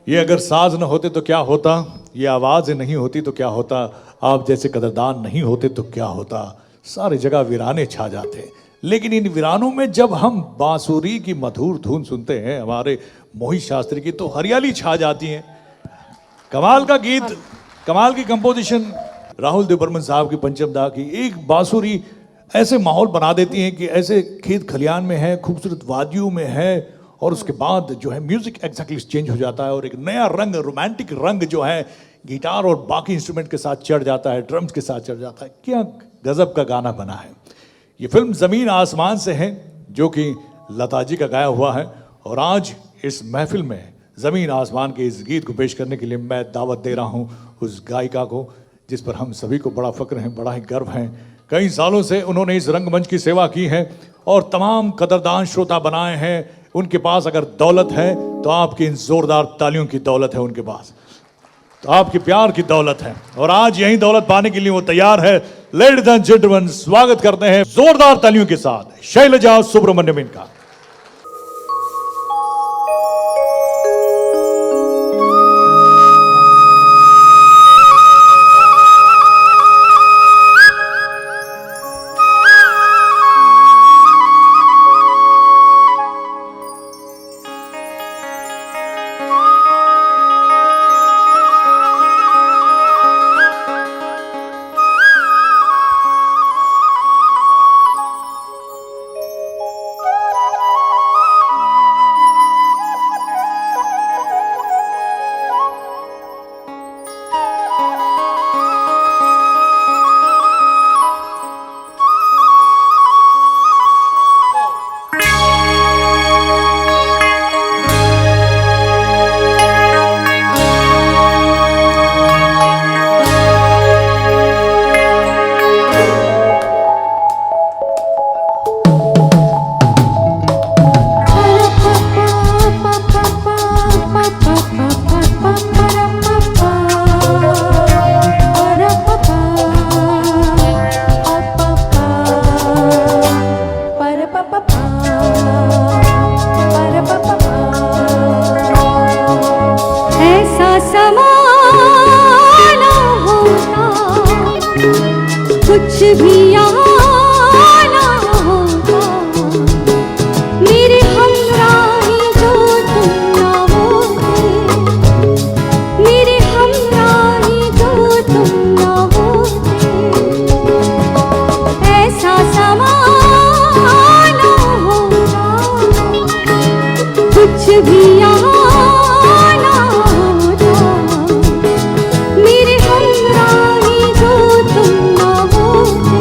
ये अगर साज न होते तो क्या होता, ये आवाज़ नहीं होती तो क्या होता, आप जैसे कदरदान नहीं होते तो क्या होता। सारी जगह वीराने छा जाते, लेकिन इन वीरानों में जब हम बांसुरी की मधुर धुन सुनते हैं हमारे मोहित शास्त्री की, तो हरियाली छा जाती है। कमाल का गीत, कमाल की कंपोजिशन, राहुल देवबर्मन साहब की पंचम दा की एक बांसुरी ऐसे माहौल बना देती है कि ऐसे खेत खलियान में है, खूबसूरत वादियों में है, और उसके बाद जो है म्यूजिक एग्जैक्टली चेंज हो जाता है और एक नया रंग, रोमांटिक रंग जो है गिटार और बाकी इंस्ट्रूमेंट के साथ चढ़ जाता है, ड्रम्स के साथ चढ़ जाता है। क्या गजब का गाना बना है। ये फिल्म ज़मीन आसमान से है, जो कि लता जी का गाया हुआ है। और आज इस महफिल में ज़मीन आसमान के इस गीत को पेश करने के लिए मैं दावत दे रहा हूँ उस गायिका को जिस पर हम सभी को बड़ा फक्र है, बड़ा ही गर्व है। कई सालों से उन्होंने इस रंगमंच की सेवा की है और तमाम कदरदान श्रोता बनाए हैं। उनके पास अगर दौलत है तो आपकी इन जोरदार तालियों की दौलत है, उनके पास तो आपके प्यार की दौलत है, और आज यही दौलत पाने के लिए वो तैयार है। लेडीज एंड जेंटलमैन, स्वागत करते हैं जोरदार तालियों के साथ शैलजा सुब्रमण्यम इनका। कुछ भी आना होगा मेरे हमराही जो तुम ना होते, मेरे हमराही जो तुम ना होते, ऐसा समाना होगा कुछ भी आना होगा मेरे हमराही जो तुम ना होते।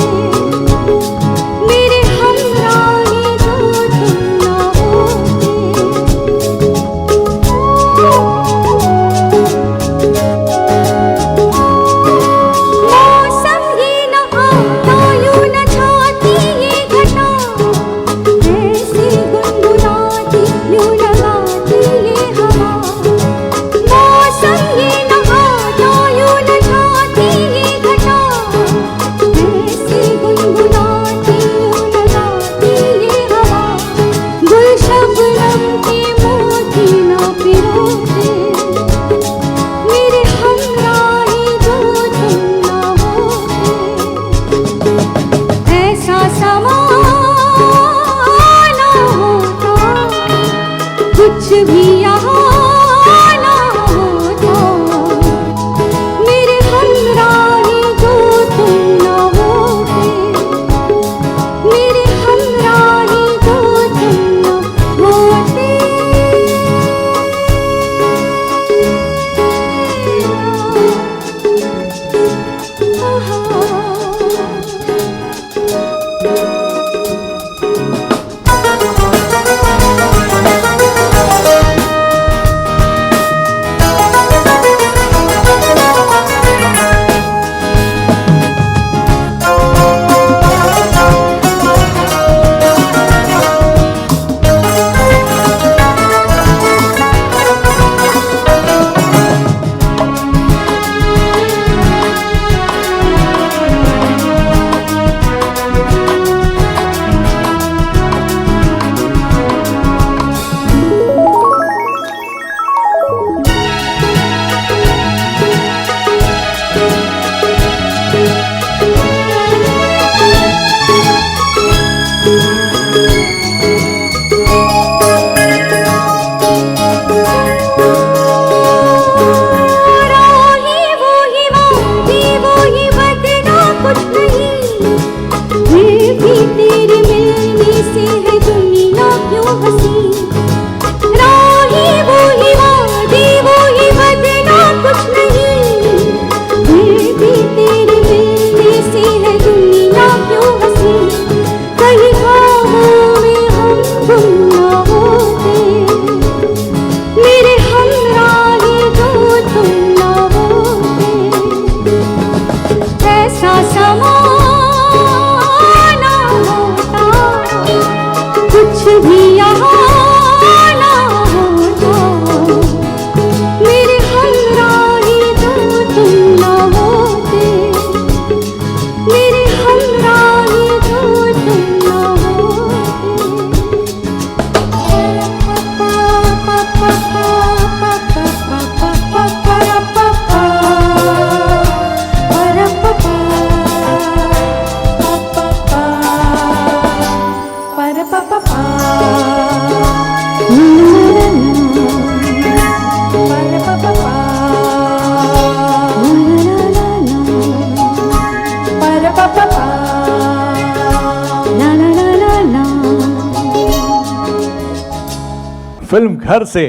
फिल्म घर से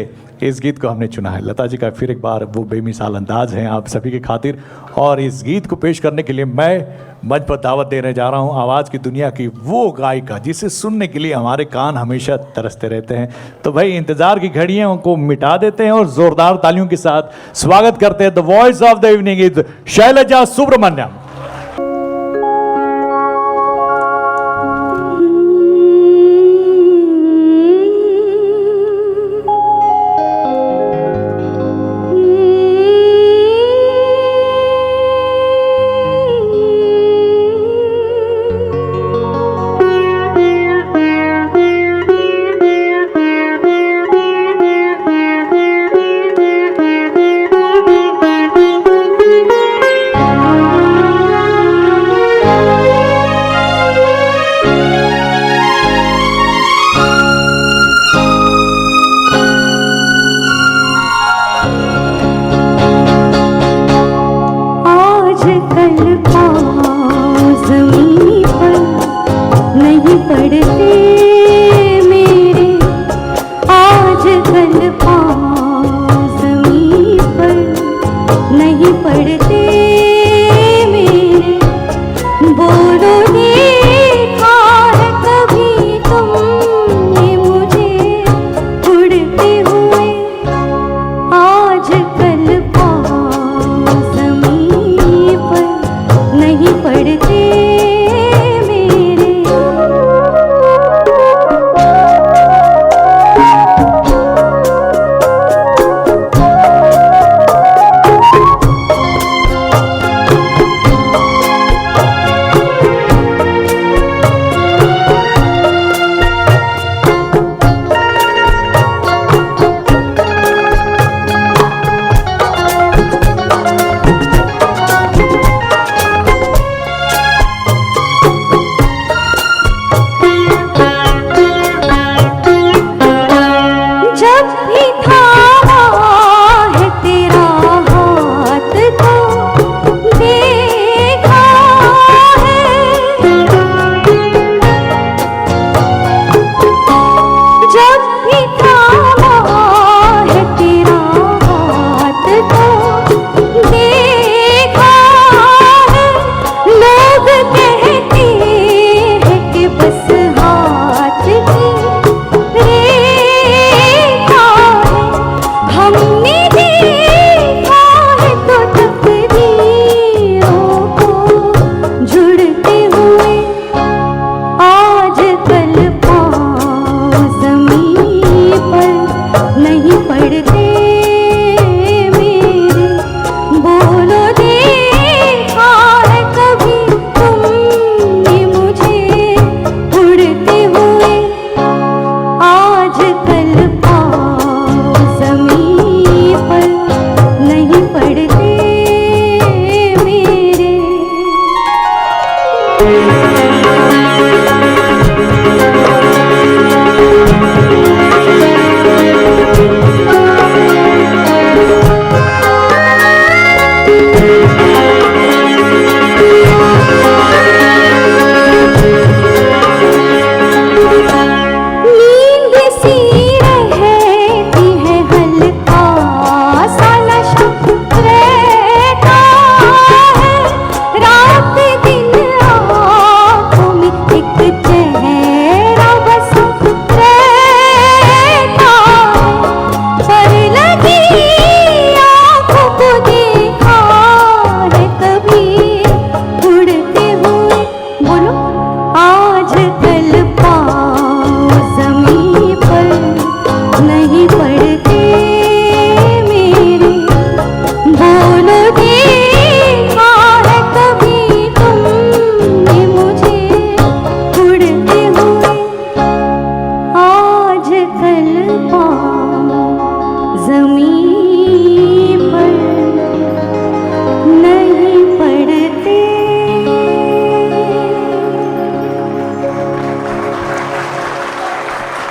इस गीत को हमने चुना है। लता जी का फिर एक बार वो बेमिसाल अंदाज है आप सभी के खातिर, और इस गीत को पेश करने के लिए मैं मंच पर दावत देने जा रहा हूँ आवाज़ की दुनिया की वो गायिका जिसे सुनने के लिए हमारे कान हमेशा तरसते रहते हैं। तो भाई इंतजार की घड़ियों को मिटा देते हैं और जोरदार तालियों के साथ स्वागत करते हैं the voice of the evening is Shailaja Subramaniam.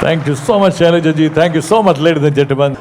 Thank you so much, Shailaja ji. Thank you so much, ladies and gentlemen.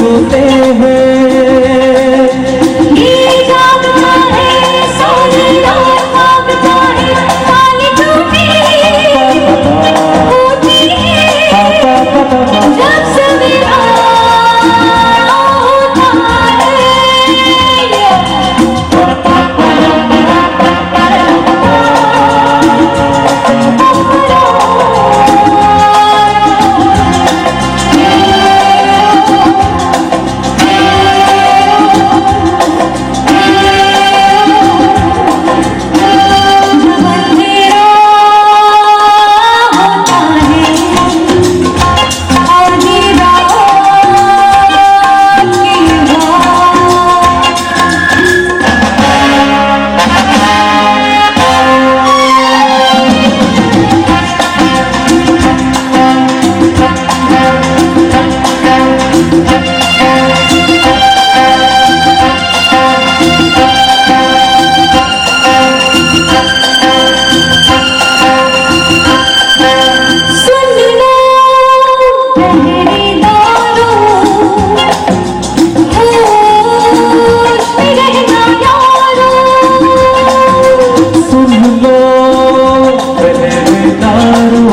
सोते हैं। ये जागता है सोनी रात भागता है काली टोपी होती है जब सवेरा होता जब अंधेरा होता है आधी रात की बात सुन लो पहरेदारों होश में रहना यारों सुन लो पहरेदारों,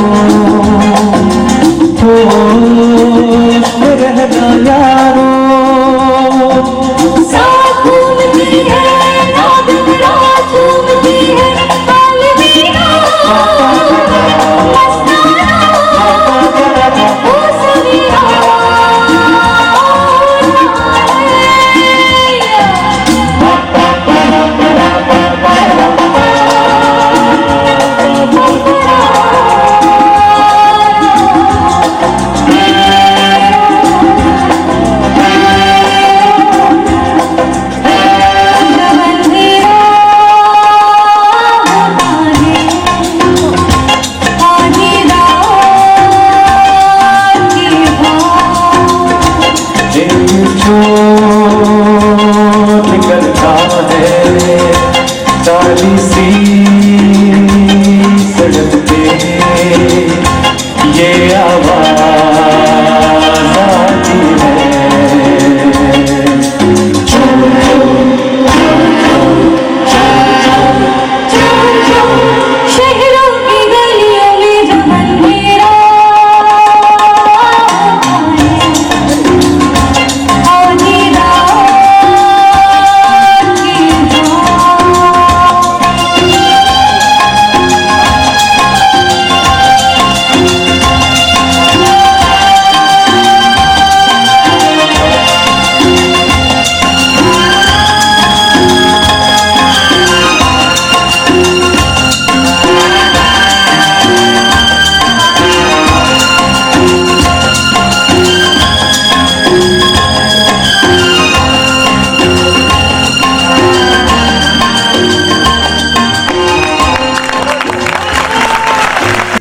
होश में रहना यारों। साथ घूमती है रात रात घूमती है अलमीरा मस्ताना ओ सवेरा जब अंधेरा होता है आधी रात की बात दिल चोट करता है काली सी सड़क पे, ये आवाज आती है। शहरों की गलियों में जब अंधेरा होता है आधी रात की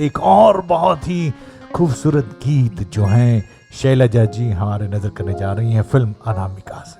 एक और बहुत ही खूबसूरत गीत जो हैं शैलजा जी हमारे नजर करने जा रही हैं फिल्म अनामिका से।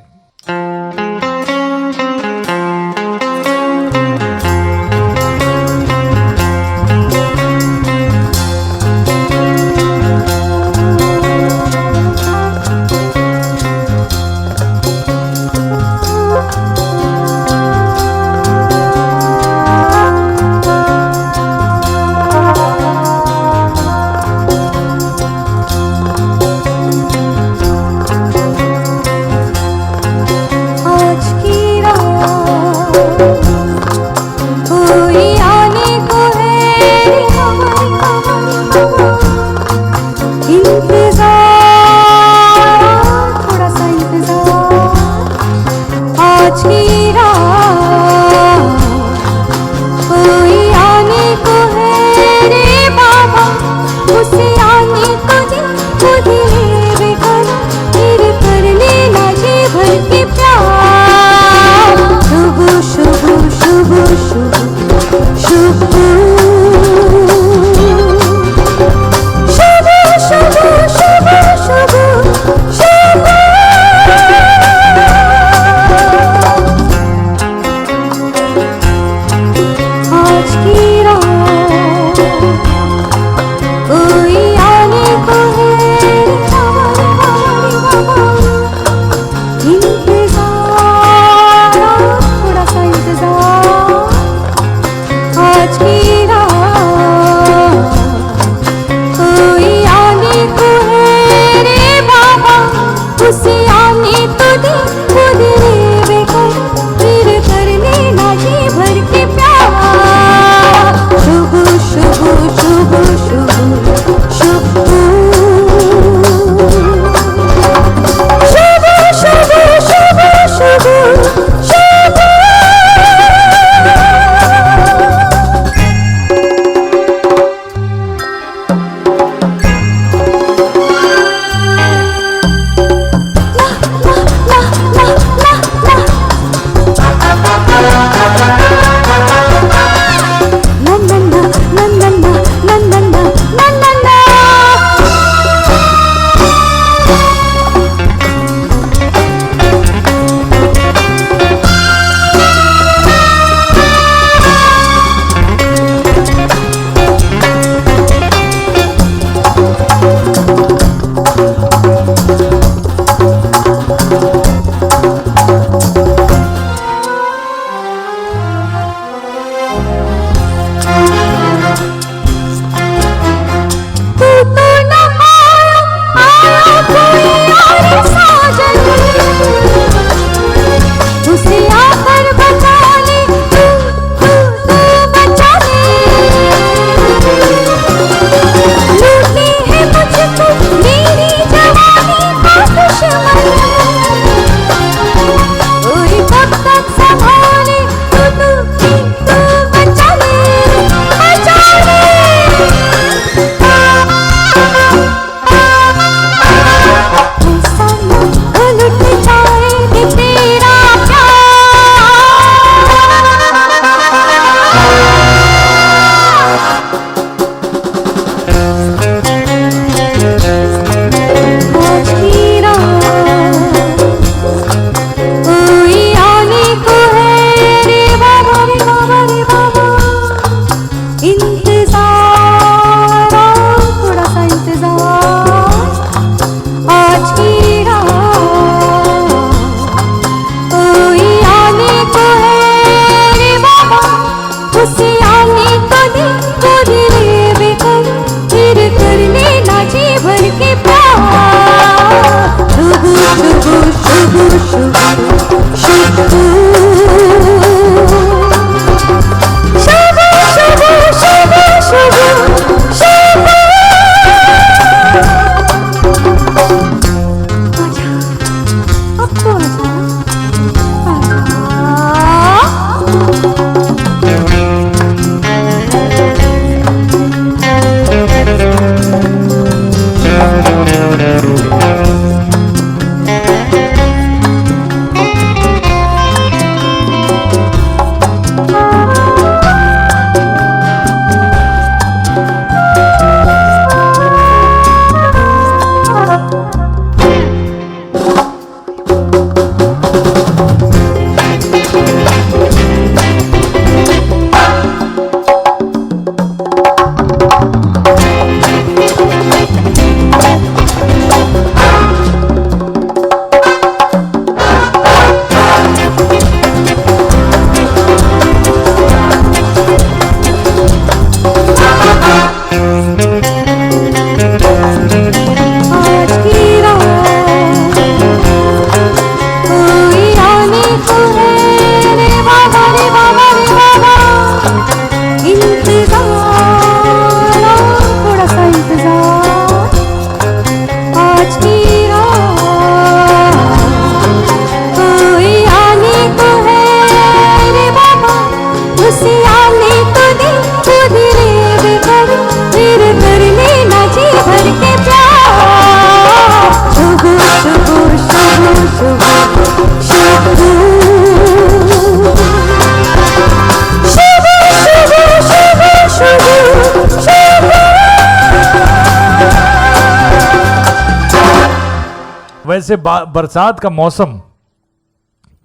वैसे बरसात का मौसम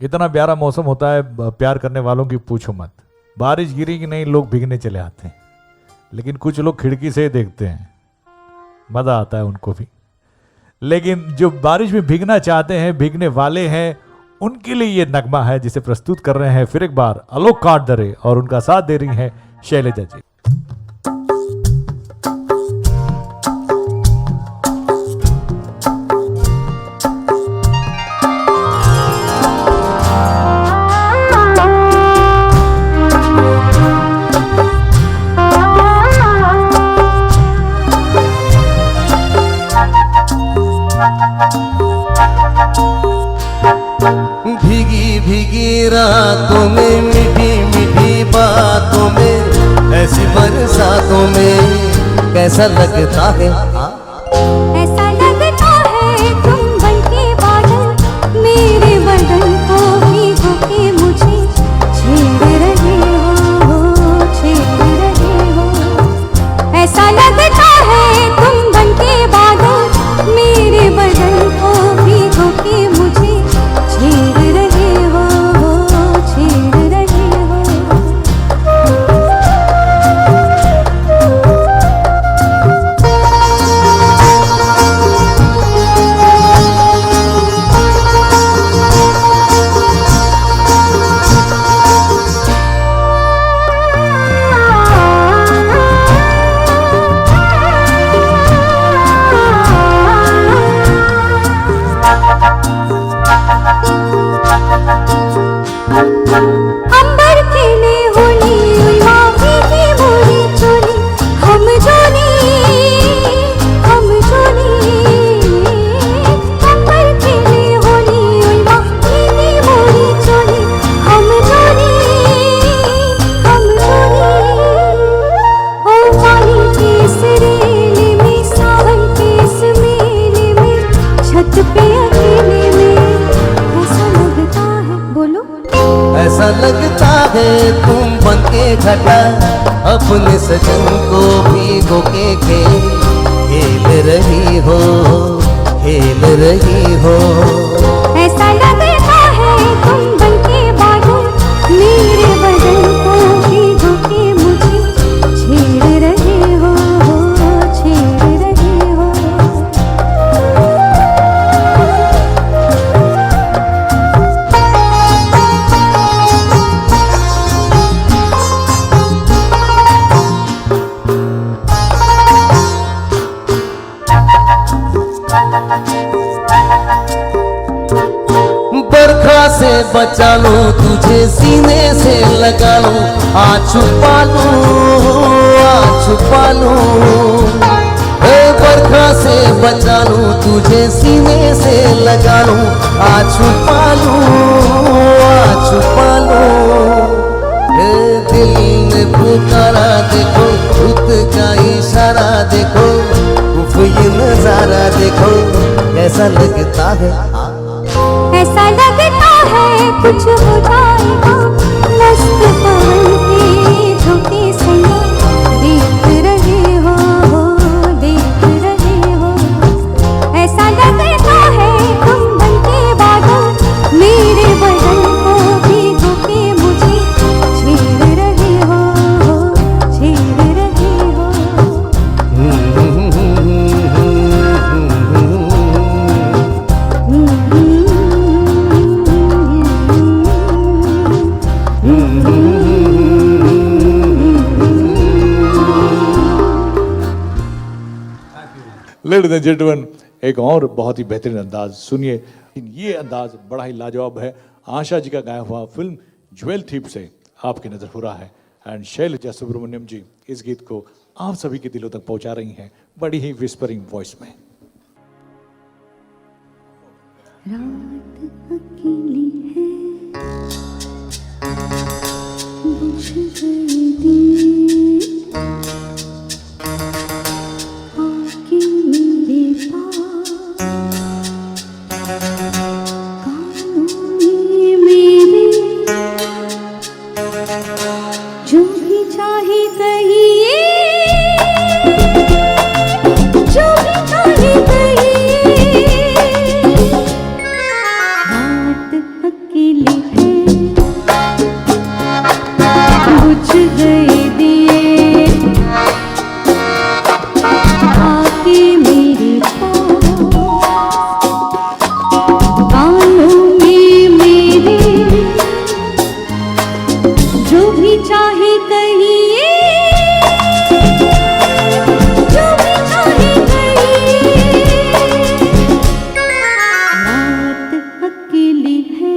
इतना प्यारा मौसम होता है, प्यार करने वालों की पूछो मत। बारिश गिरी कि नहीं लोग भीगने चले आते हैं, लेकिन कुछ लोग खिड़की से देखते हैं, मजा आता है उनको भी। लेकिन जो बारिश में भीगना चाहते हैं, भीगने वाले हैं, उनके लिए ये नगमा है जिसे प्रस्तुत कर रहे हैं फिर एक बार आलोक काटदरे, और उनका साथ दे रही हैं शैलजा जी। भीगी भीगी रातों में, मीठी मीठी बातों में, ऐसी बरसातों में कैसा लगता है। ऐसा लगता है तुम बनके बादल मेरे बदन को भिगो के मुझे छेड़ रहे हो, छेड़ रहे हो। ऐसा लगता है तुम बनके बादल मेरे बदन को भिगो के मुझे छेड़ रहे हो, छेड़ रहे हो। अंबर खेले होली माही की मोरी चोली, हम जोनी, हम जोनी। अंबर खेले होली माही की मोरी चोली, हम जोनी, हम जोनी। ओ पानी के इस रेले में, सावन के इस मेले में, छत पे अकेले में ऐसा लगता है, बोलो ऐसा लगता है तुम बनके घटा अपने सजन को भिगो के खेल रही हो, खेल रही हो। ऐसा लगता है तुम बनके बादल मेरे बदन को भिगो के मुझे छेड़ रहे हो, छेड़ रहे हो। बरखा से बचा लूं, तुझे सीने से लगा लूं, आ छुपा लूं। बरखा से बचा लूं, तुझे सीने से लगा लूं, आ छुपा लूं। दिल ने पुकारा देखो, खुद का इशारा देखो, उफ ये नजारा देखो, कैसा लगता है। ऐसा लगता है कुछ हो जाएगा, मस्त पवन के झोंके से देख रहे हो, देख रहे हो। ऐसा लगता है तुम बनके बादल मेरे बदन को भिगो के मुझे छेड़ रहे हो, छेड़ रहे हो। लेडीज एंड जेंटलमैन, एक और बहुत ही बेहतरीन अंदाज सुनिए। ये अंदाज बड़ा ही लाजवाब है। आशा जी का गाया हुआ फिल्म ज्वेल थीप से आपकी नजर हो रहा है। एंड शैलजा सुब्रमण्यम जी इस गीत को आप सभी के दिलों तक पहुंचा रही हैं बड़ी ही विस्परिंग वॉइस में। रात अकेली है, बुझ गई दीप, आके मेरे पास, कानों में मेरे, जो भी चाहे कहिए, जो भी चाहे कहिए। रात अकेली है, बुझ गए दिए, आके मेरे पास, कानों में मेरे, जो भी चाहे कहिए, जो भी चाहे कहिए। रात अकेली है।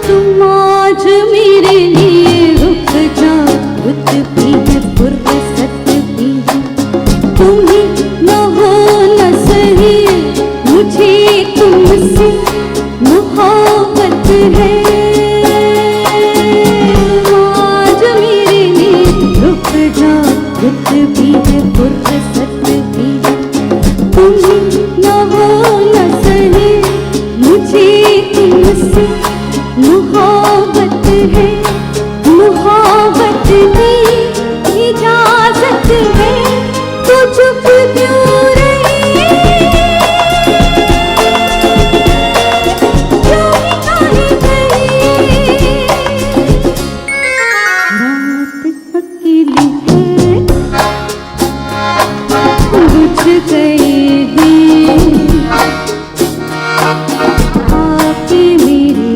तुम आज मेरे लिए रुक जाओ, रुत भी है फुर्सत भी है, तुम ही न हो न सही, मुझे तुमसे मोहब्बत है। आज मेरे लिए रुक जाओ, रुत भी है फुर्सत भी है, तुम ही न हो न सही, मुझे तुमसे मोहब्बत है। मोहब्बत की इजाजत है, तो चुप क्यों रही, जो भी चाहे कहिए। रात अकेली है, बुझ गए दिए, आके मेरे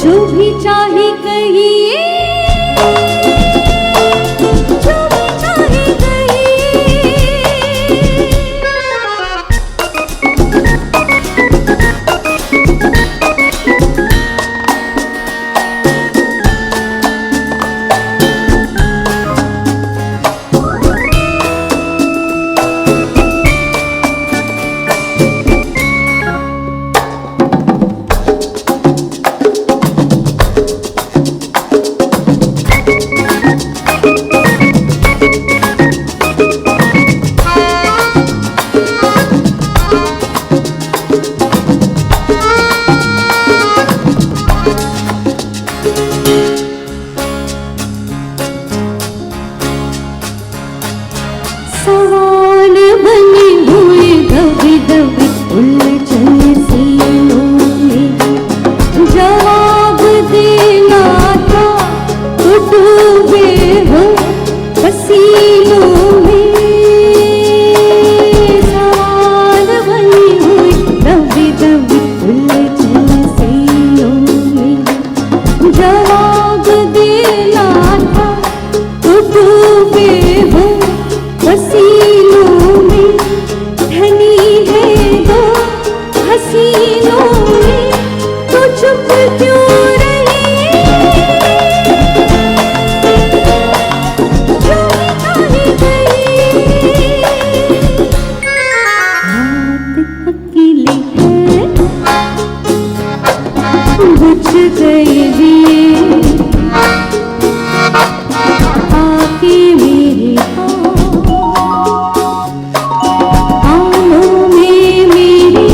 जो भी चाहे कहिए, जो भी चाहे कहिए। सवाल बने हुए दबे दबे उलझन सीनों में जवाब देना था तो डूबे हो पसीनों में सवाल बनी हुई दबी दबी उलझन सीनों में जवाब देना था तो डूबे हो पसीनों में धनी है दो हसीनों में तो चुप क्यों रही जो निकाली गई रात अकेली है बुझ गए दिए आके मेरे आँखों में मेरे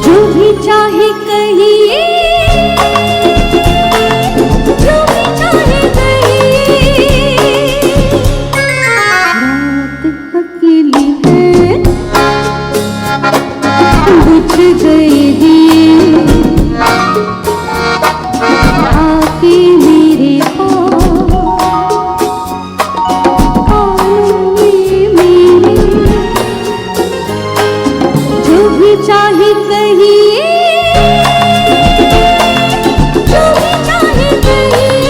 जो भी चाहे कहिए जो भी चाहे कहिए रात अकेली है बुझ गए दिए आके मेरे आँखों में मेरे जो भी चाहे कहिए जो भी चाहे कहिए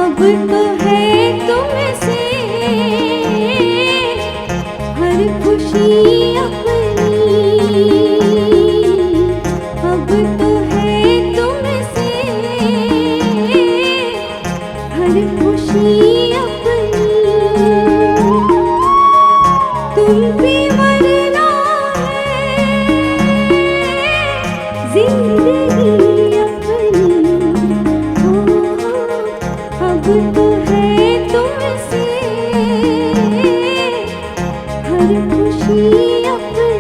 अब तो है तुमसे हर खुशी अपनी अब तो है तुमसे हर खुशी अपनी तुम पे मरना है जिंदगी अपनी अब तो है तुमसे हर खुशी अपनी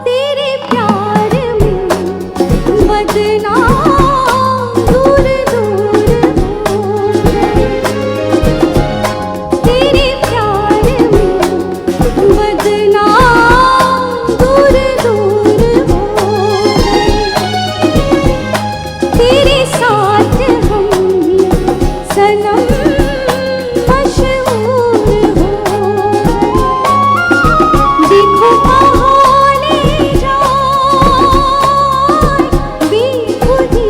तेरे प्यार में बदनाम दूर दूर हो गए तेरे प्यार में बदनाम दूर दूर हो गए तेरे साथ हम भी सनम मशहूर हो गए देखो कहाँ ले जाए बेखुदी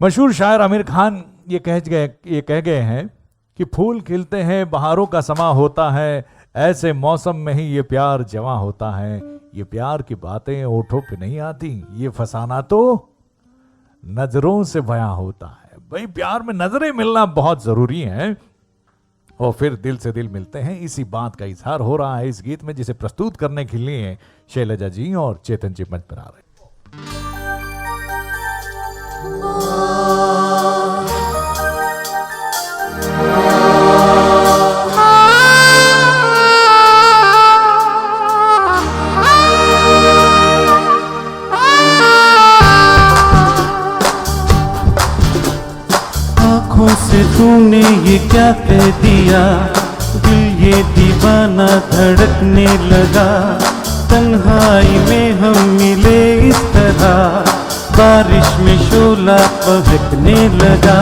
मशहूर शायर आमिर खान ये कह गए हैं कि फूल खिलते हैं, बहारों का समा होता है, ऐसे मौसम में ही ये प्यार जवां होता है। ये प्यार की बातें ओठों पे नहीं आती, ये फसाना तो नजरों से बयां होता है। भाई प्यार में नजरें मिलना बहुत जरूरी है और फिर दिल से दिल मिलते हैं। इसी बात का इजहार हो रहा है इस गीत में, जिसे प्रस्तुत करने के लिए शैलजा जी और चेतन जी मंच पर आ रहे हैं। आँखों से तूने ये क्या कह दिया, दिल ये दीवाना धड़कने लगा। तन्हाई में हम मिले इस तरह, बारिश में शोला बहकने लगा।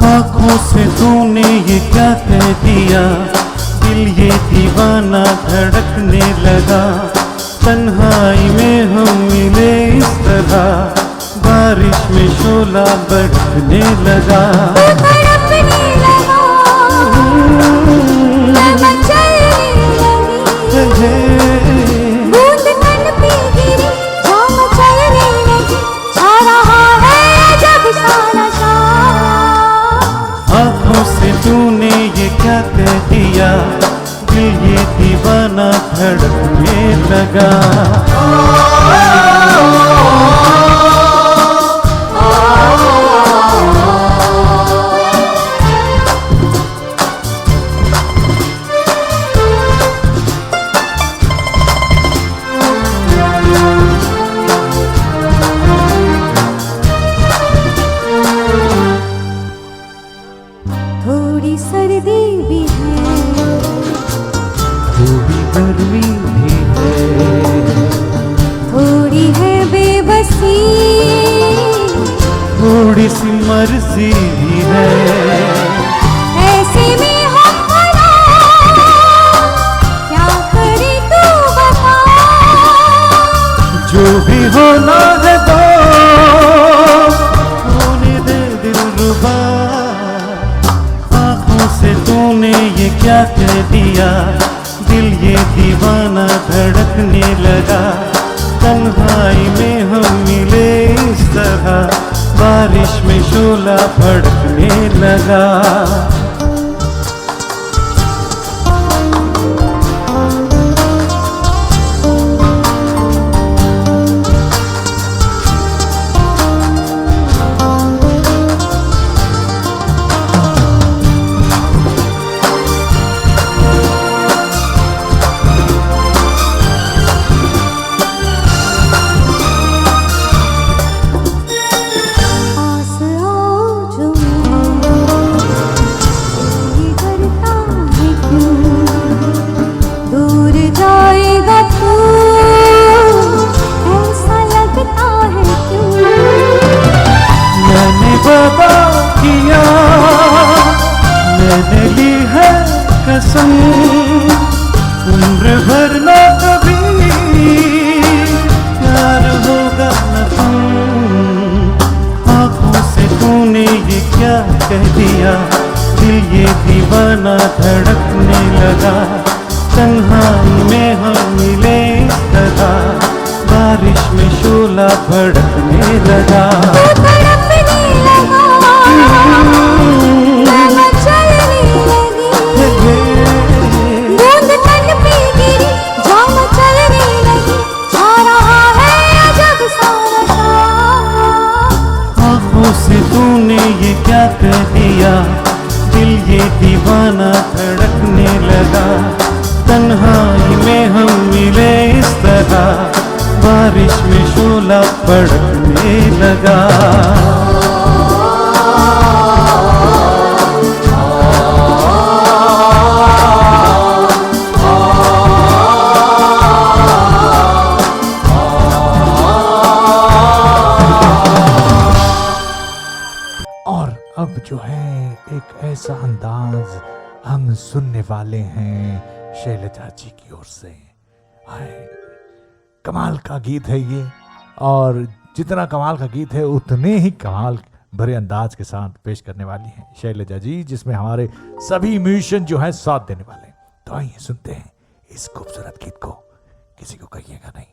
आँखों से तूने ये क्या कह दिया, दिल ये दीवाना धड़कने लगा। तन्हाई में हम मिले इस तरह, बारिश में शोला बरसने लगा। आँखों से तूने ये क्या कह दिया, दिल ये दीवाना धड़कने लगा। थोड़ी सर्दी भी है, थोड़ी गर्मी भी है, थोड़ी है बेबसी, थोड़ी सी मर्जी भी है। ऐसे में हम भला क्या करे तू बता। जो भी होना है तो होने दे दिलरुबा। आँखों से तूने ये क्या कह दिया, दिल ये दीवाना धड़कने लगा। तन्हाई में हम मिले इस तरह, बारिश में शोला भड़कने लगा। पास आओ जो ये करता है क्यों, दूर जाएगा तू ऐसा लगता है क्यों। मैंने वादा किया, मैंने ली है कसम, उम्र भर ना कभी प्यार होगा न तुम। आँखों से तूने ये क्या कह दिया, दिल ये दीवाना धड़कने लगा। तन्हाई में हम मिले इस तरह, बारिश में शोला भड़कने लगा। तड़पने लगा, मैं चलने लगी, बूंद तन पे गिरी, जान चलने लगी, जा रहा है अजब सा नशा। आँखों से तूने ये क्या कह दिया, दिल ये दीवाना धड़कने लगा। तन्हाई में हम मिले इस तरह, बारिश में शोला भड़कने लगा। ऐसा अंदाज हम सुनने वाले हैं शैलजा जी की ओर से। हाय, कमाल का गीत है ये, और जितना कमाल का गीत है उतने ही कमाल भरे अंदाज के साथ पेश करने वाली हैं शैलजा जी, जिसमें हमारे सभी म्यूजिशियन जो है साथ देने वाले। तो आइए सुनते हैं इस खूबसूरत गीत को, किसी को कहिएगा नहीं।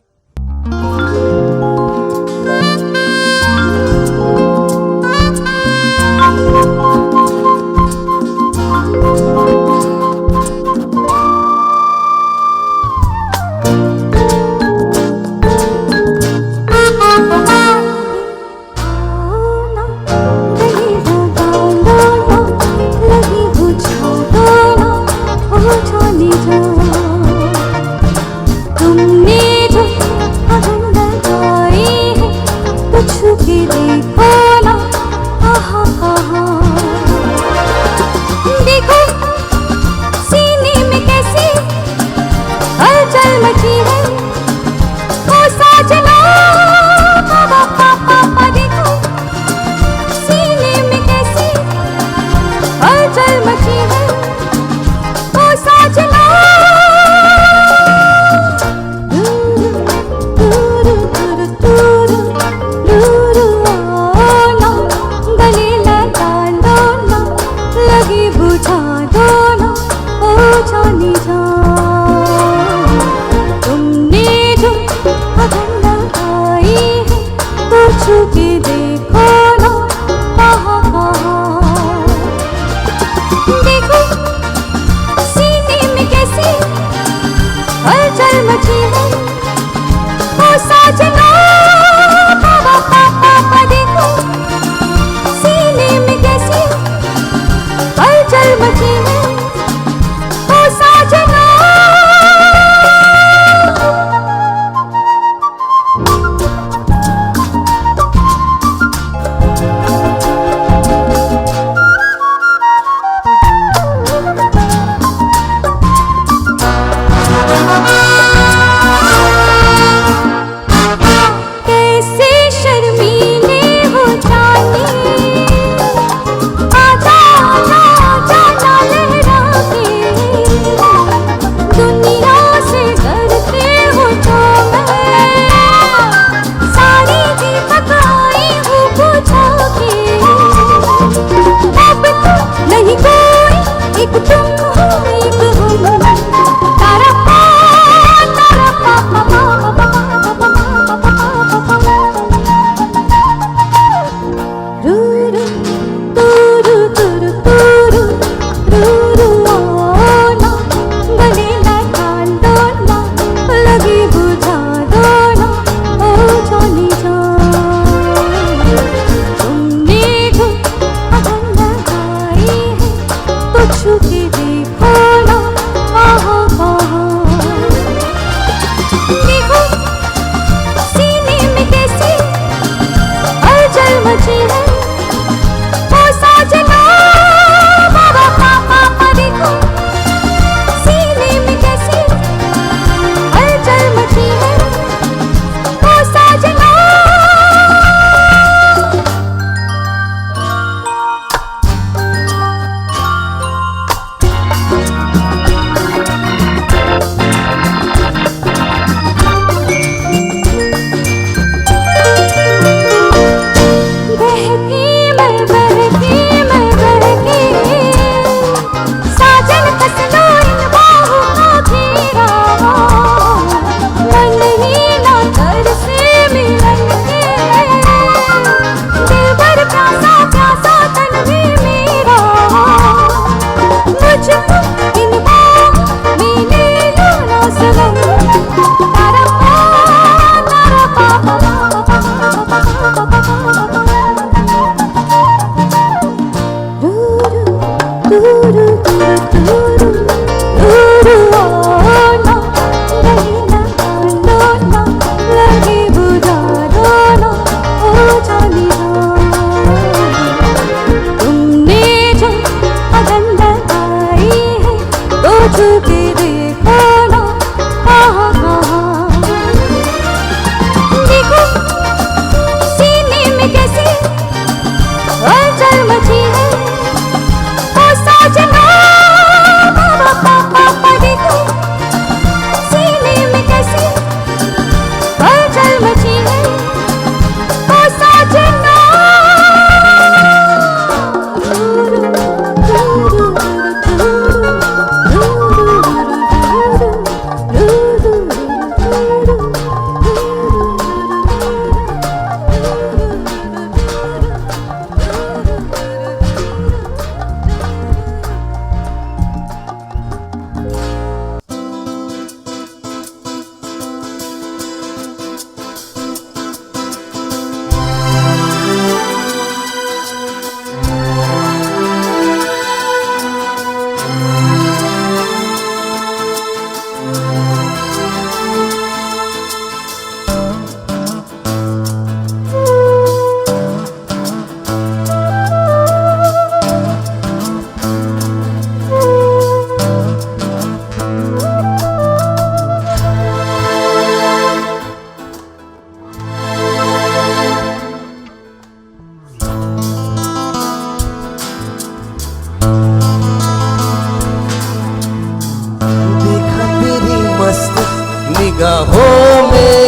निगाहों में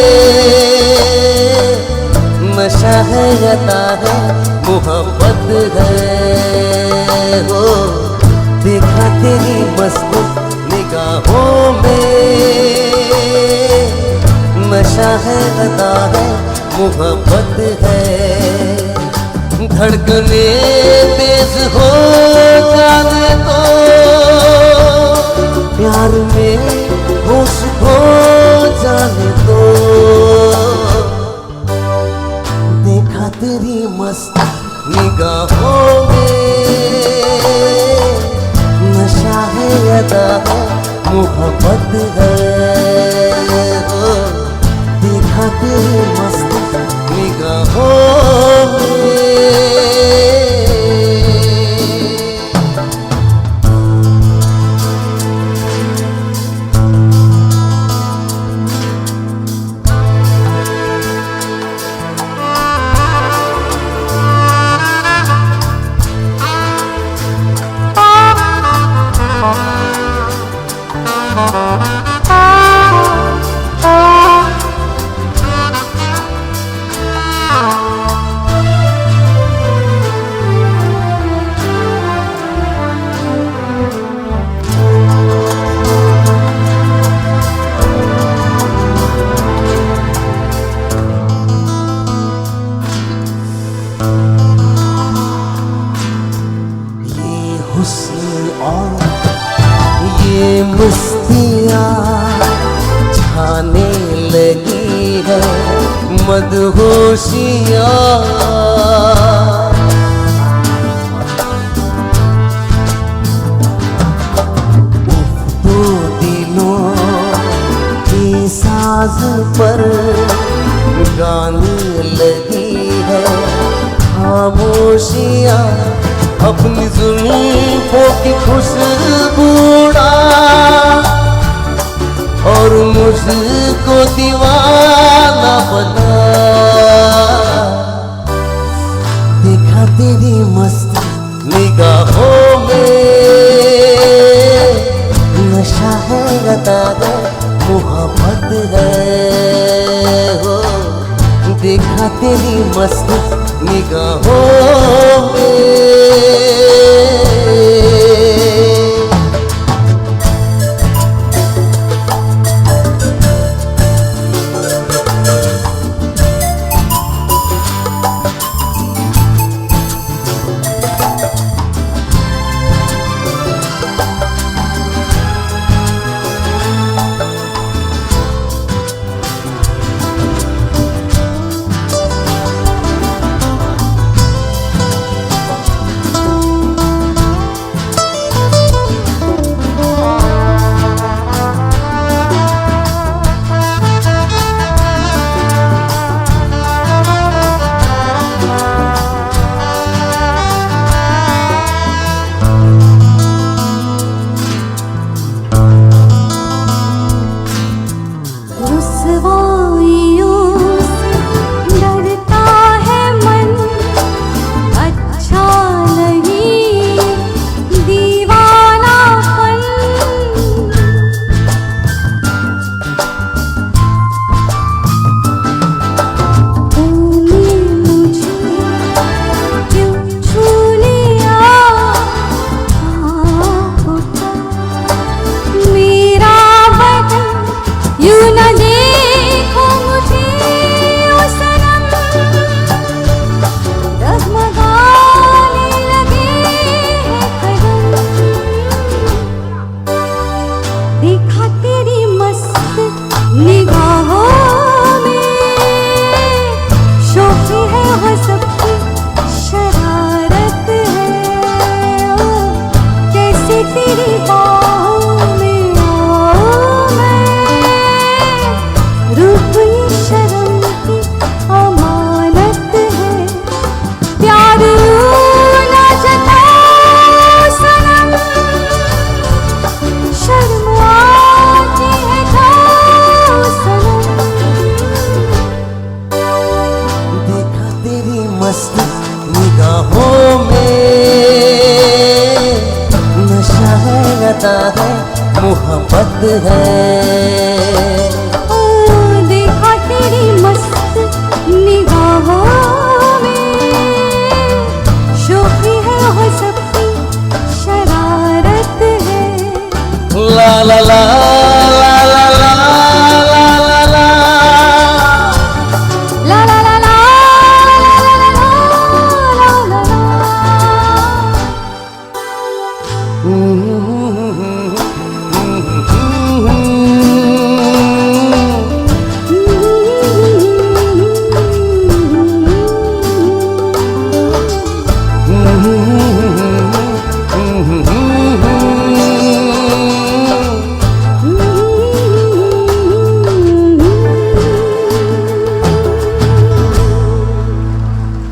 नशा है अता है मोहब्बत है हो देखा तेरी मस्त निगाहों में नशा है अता है मोहब्बत है धड़कने तेज हो जाने तो प्यार में होश खो जाने तो देखा तेरी मस्त निगाहों में नशा है अदा है मोहब्बत है हो देखा तेरी मस्त निगाहों में छाने लगी है मदहोशियाँ दो दिलों के साज पर गाने लगी है खामोशियाँ अपनी जुल्फों की खुशबूड़ा और मुझको दीवाना बना देखा तेरी मस्त निगाहों में नशा है अता है मोहब्बत है हो देखा तेरी मस्त निगाहों में मोहब्बत है ला ला ला ला ला ला ला ला ला ला ला ला ला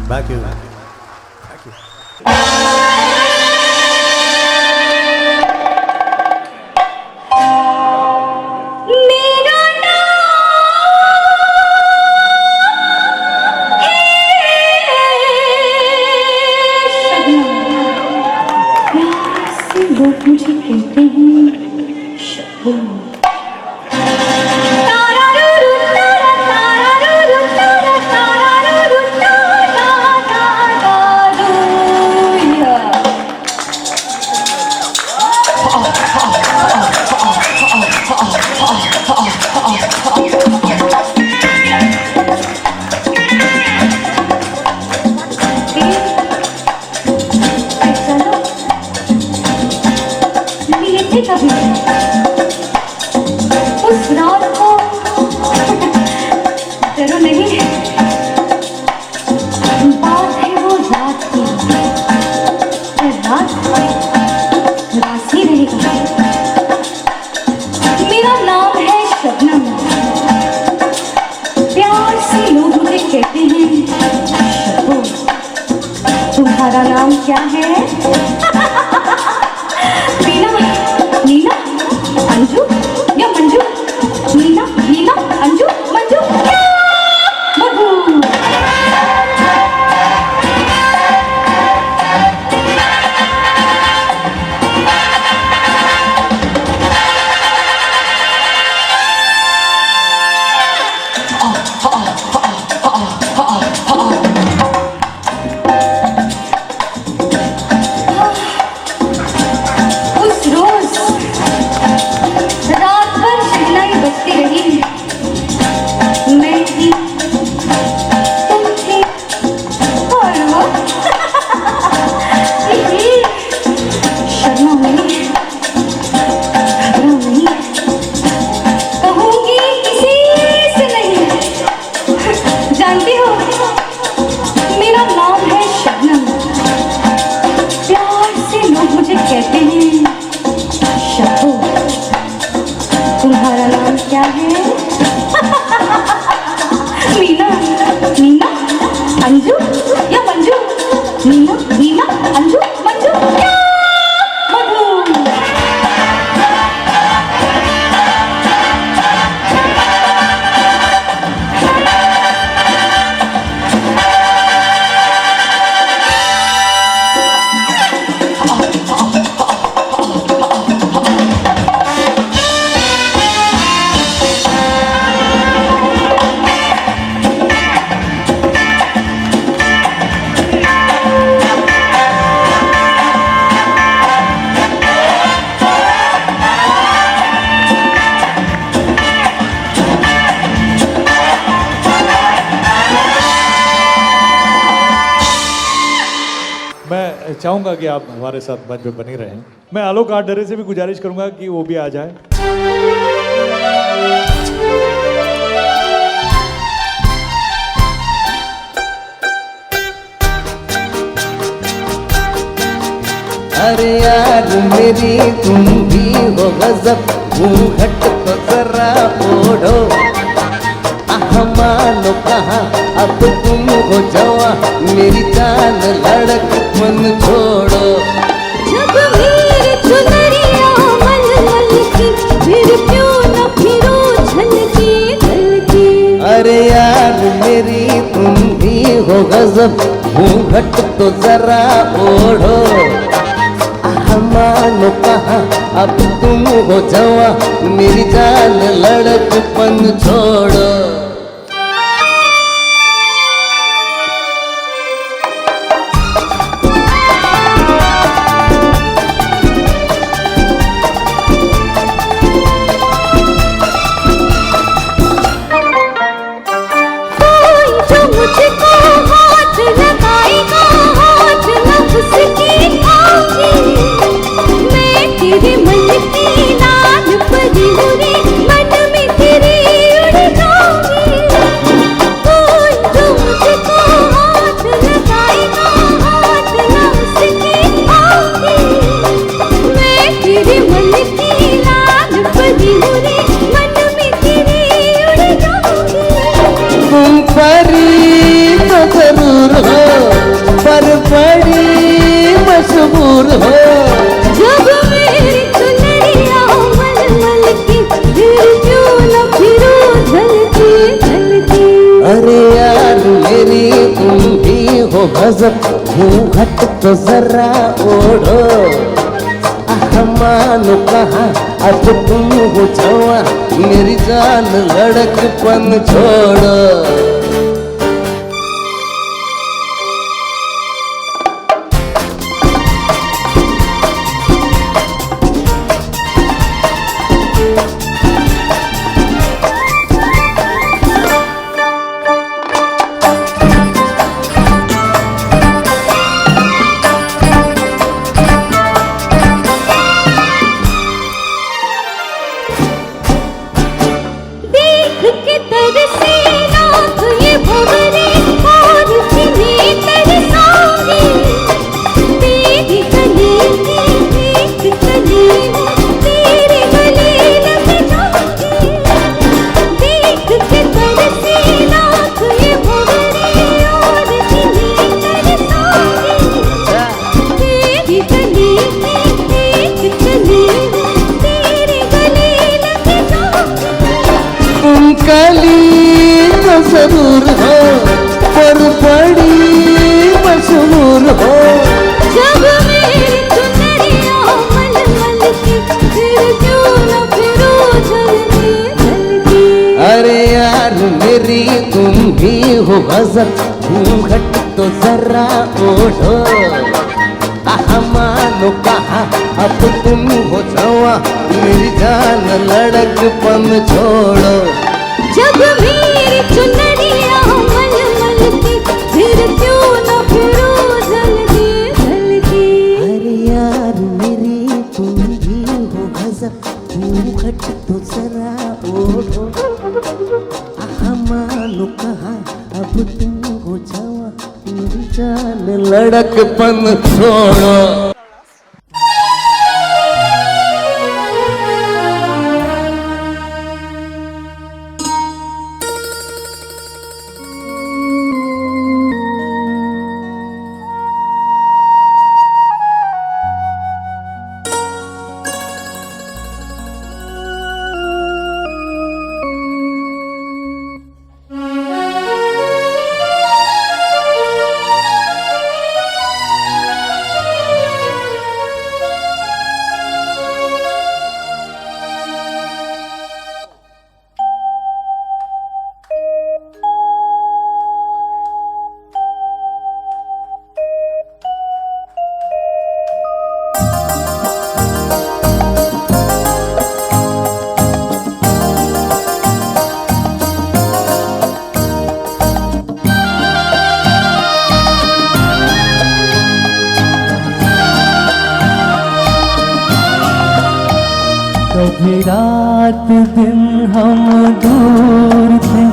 Back you. मेरा लोग मुझे कहते हैं शबनम उस रात को डरो नहीं, बात है वो रात की, रात रात ही रहेगी। मेरा नाम है शबनम, प्यार से लोग मुझे कहते हैं शबो। तुम्हारा नाम क्या है? नीना, अंजू या मंजू? नीना, नीना, अंजू, मंजू या मधु? उस रोज रात भर शहनाई बजती रही, मैं थी, तुम थे और वो शर्मा नहीं, घबराओ नहीं, कहूंगी किसी से नहीं। जानती हो मेरा नाम है शबनम, प्यार से लोग मुझे कहते हैं शबो। तुम्हारा नाम क्या है? मीना, मीना, अंजू या मंजू? मीना, मीना, अंजू, मंजू या मधु? मैं चाहूंगा कि आप हमारे साथ मंच पे बने रहें। मैं आलोक आडरे से भी गुजारिश करूंगा कि वो भी आ जाए। अरे यार मेरी तुम भी हो गजब, घूंघट तो जरा ओढ़ो। मानो कहाँ अब तुम हो जवा, मेरी जान लड़कपन छोड़ो। जब मेरी चुनरिया मलमल की, फिर क्यों न फिरो झलकी झलकी। अरे यार मेरी तुम भी हो गजब, घूंघट तो जरा ओढ़ो। मानो कहाँ अब तुम हो जवा, मेरी जान लड़कपन छोड़ो। गजब घूंघट तो जरा ओढ़ो, मानो कहाँ अब तुम हो जवा, मेरी जान लड़कपन छोड़ो। जरूर हो पर बड़ी मशहूर हो, जब मेरी चुनरिया मलमल की, फिर क्यों न फिरो जल्दी जल्दी। अरे यार मेरी तुम भी हो गजब घूंघट तो जरा ओढ़ो, मानो कहाँ अब तुम हो जवा, मेरी जान लड़कपन छोड़ो। जब मेरी चुनरिया मलमल की, फिर क्यों न फिरो जल्दी जल्दी। अरे यार मेरी तुम भी हो गजब घूंघट तो जरा ओढ़ो, मानो कहाँ अब तुम हो जावा, मेरी जान लड़कपन छोड़ो। कभी रात दिन हम दूर थे,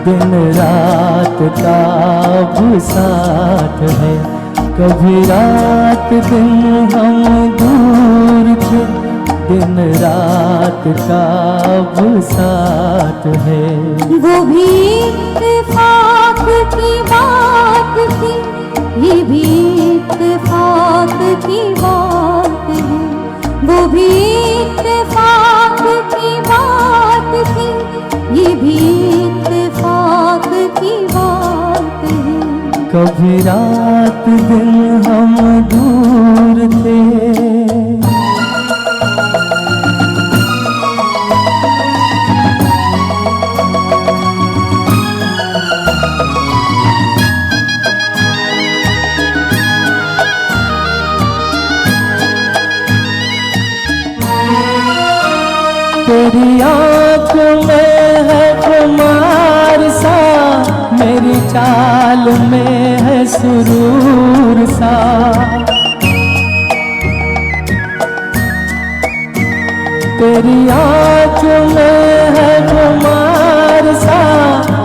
दिन रात का अब साथ है। कभी रात दिन हम दूर थे, दिन रात का अब साथ है। वो भी इत्तेफाक की बात थी, ये भी इत्तेफाक की बात है। वो भी इत्तेफाक की बात थी, ये भी इत्तेफाक की बात है। कभी रात दिन हम दूर थे। तेरी आँख में है खुमार सा, मेरी चाल में है सुरूर सा। तेरी आँख में है खुमार सा,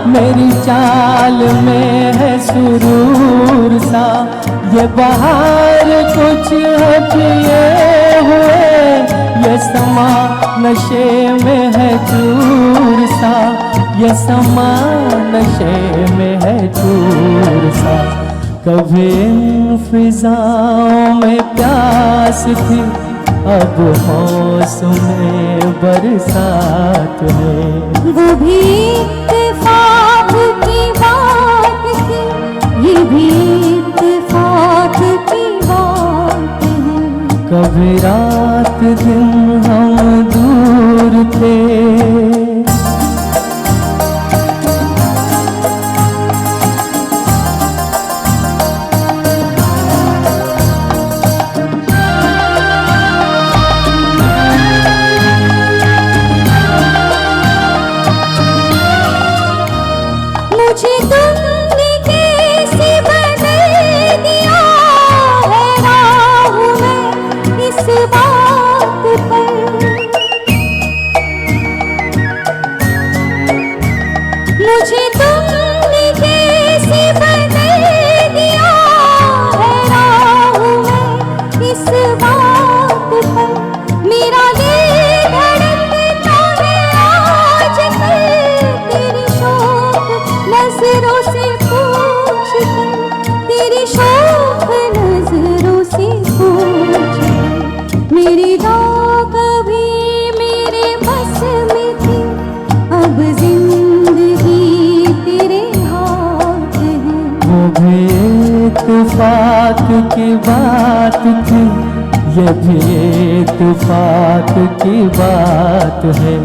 मेरी चाल में है सुरूर सा। ये बहार कुछ है किए हुए, ये समा नशे में है चूर सा। ये समा नशे में है चूर सा। कभी इन फिजाओं में प्यास थी, अब मौसम बरसात है। वो भी इत्तेफाक की बात थी, ये भी कभी रात दिन हम दूर थे, मुझे तुमने कैसे बदल दिया है राह में इस बात पर। मुझे तुमने कैसे बदल दिया है राह में इस बात पर। मेरा दिल धड़कता है आजकल तेरी शोक नजरों से पूछ कर, तेरी शोक नजरों से पूछ कर। मेरी राह कभी मेरे बस में थी, अब जिंदगी तेरे हाथ है। वो भी इत्तेफाक की बात थी, ये भी इत्तेफाक की बात है।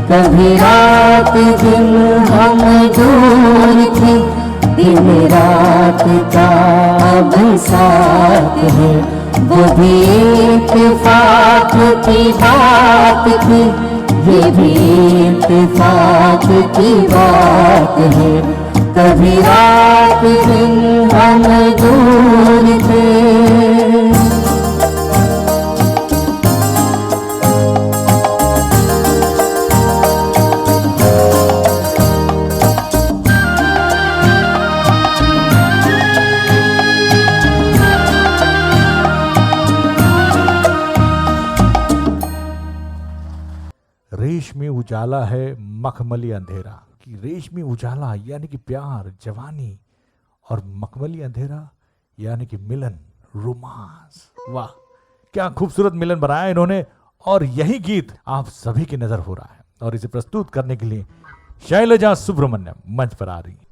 कभी रात दिन हम दूर थे, दिन रात का अब साथ है। वो भी इत्तेफाक की बात थी, ये भी इत्तेफाक की बात है। कभी रात दिन हम दूर थे। रेशमी उजाला है मखमली अंधेरा, कि रेशमी उजाला यानी कि प्यार, जवानी, और मखमली अंधेरा यानी कि मिलन, रोमांस। वाह, क्या खूबसूरत मिलन बनाया इन्होंने। और यही गीत आप सभी की नजर हो रहा है, और इसे प्रस्तुत करने के लिए शैलजा सुब्रमण्यम मंच पर आ रही हैं।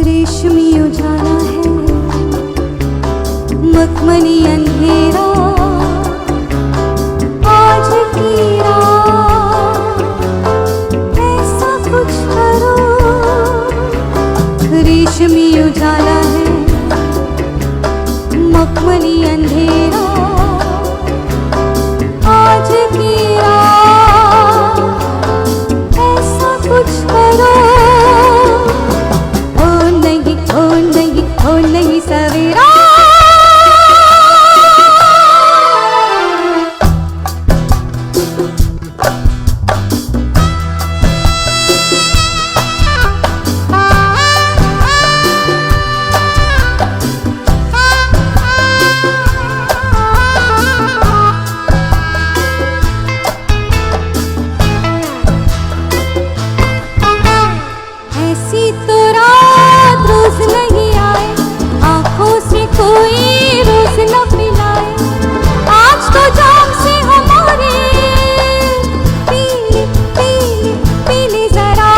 रेशमी उजाला है मखमली अंधेरा, आज की रात ऐसा कुछ करो। रेशमी उजाला है मखमली अंधेरा, आज की रात ऐसा कुछ करो। ओ नहीं सवेरा, ऐसी तो रात रोज नहीं आए, आंखों से कोई रोज न पिलाए। आज तो जाम से हमारे पीले पीले पीले जरा।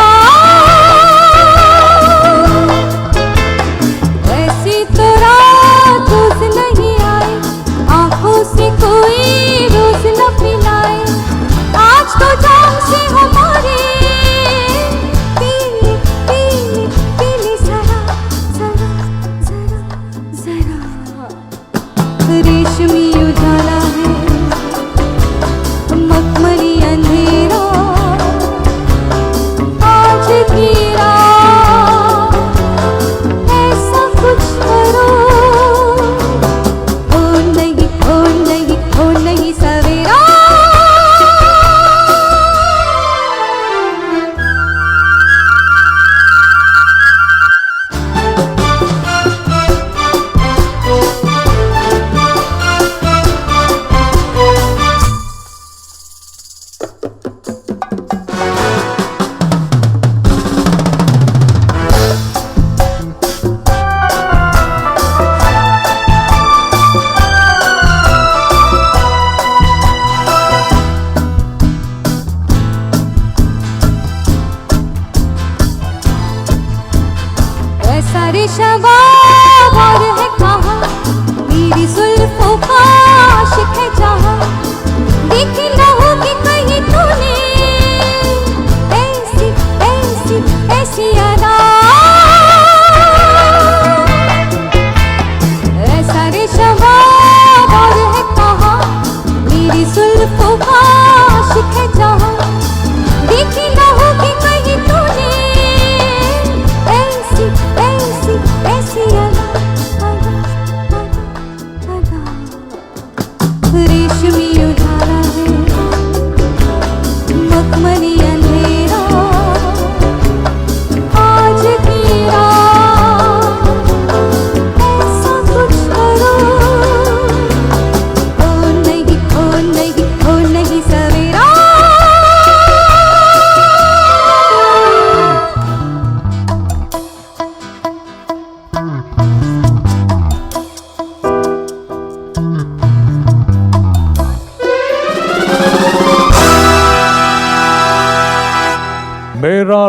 ऐसी तो रात रोज नहीं आए, आंखों से कोई रोज न पिलाए। आज तो जाम से हमारे पीले पीले पीले जरा जरा जरा जरा। रेशमी उजाला है मखमली अंधेरा, आज की रात ऐसा कुछ करो। ओ नहीं ओ नहीं ओ नहीं सवेरा।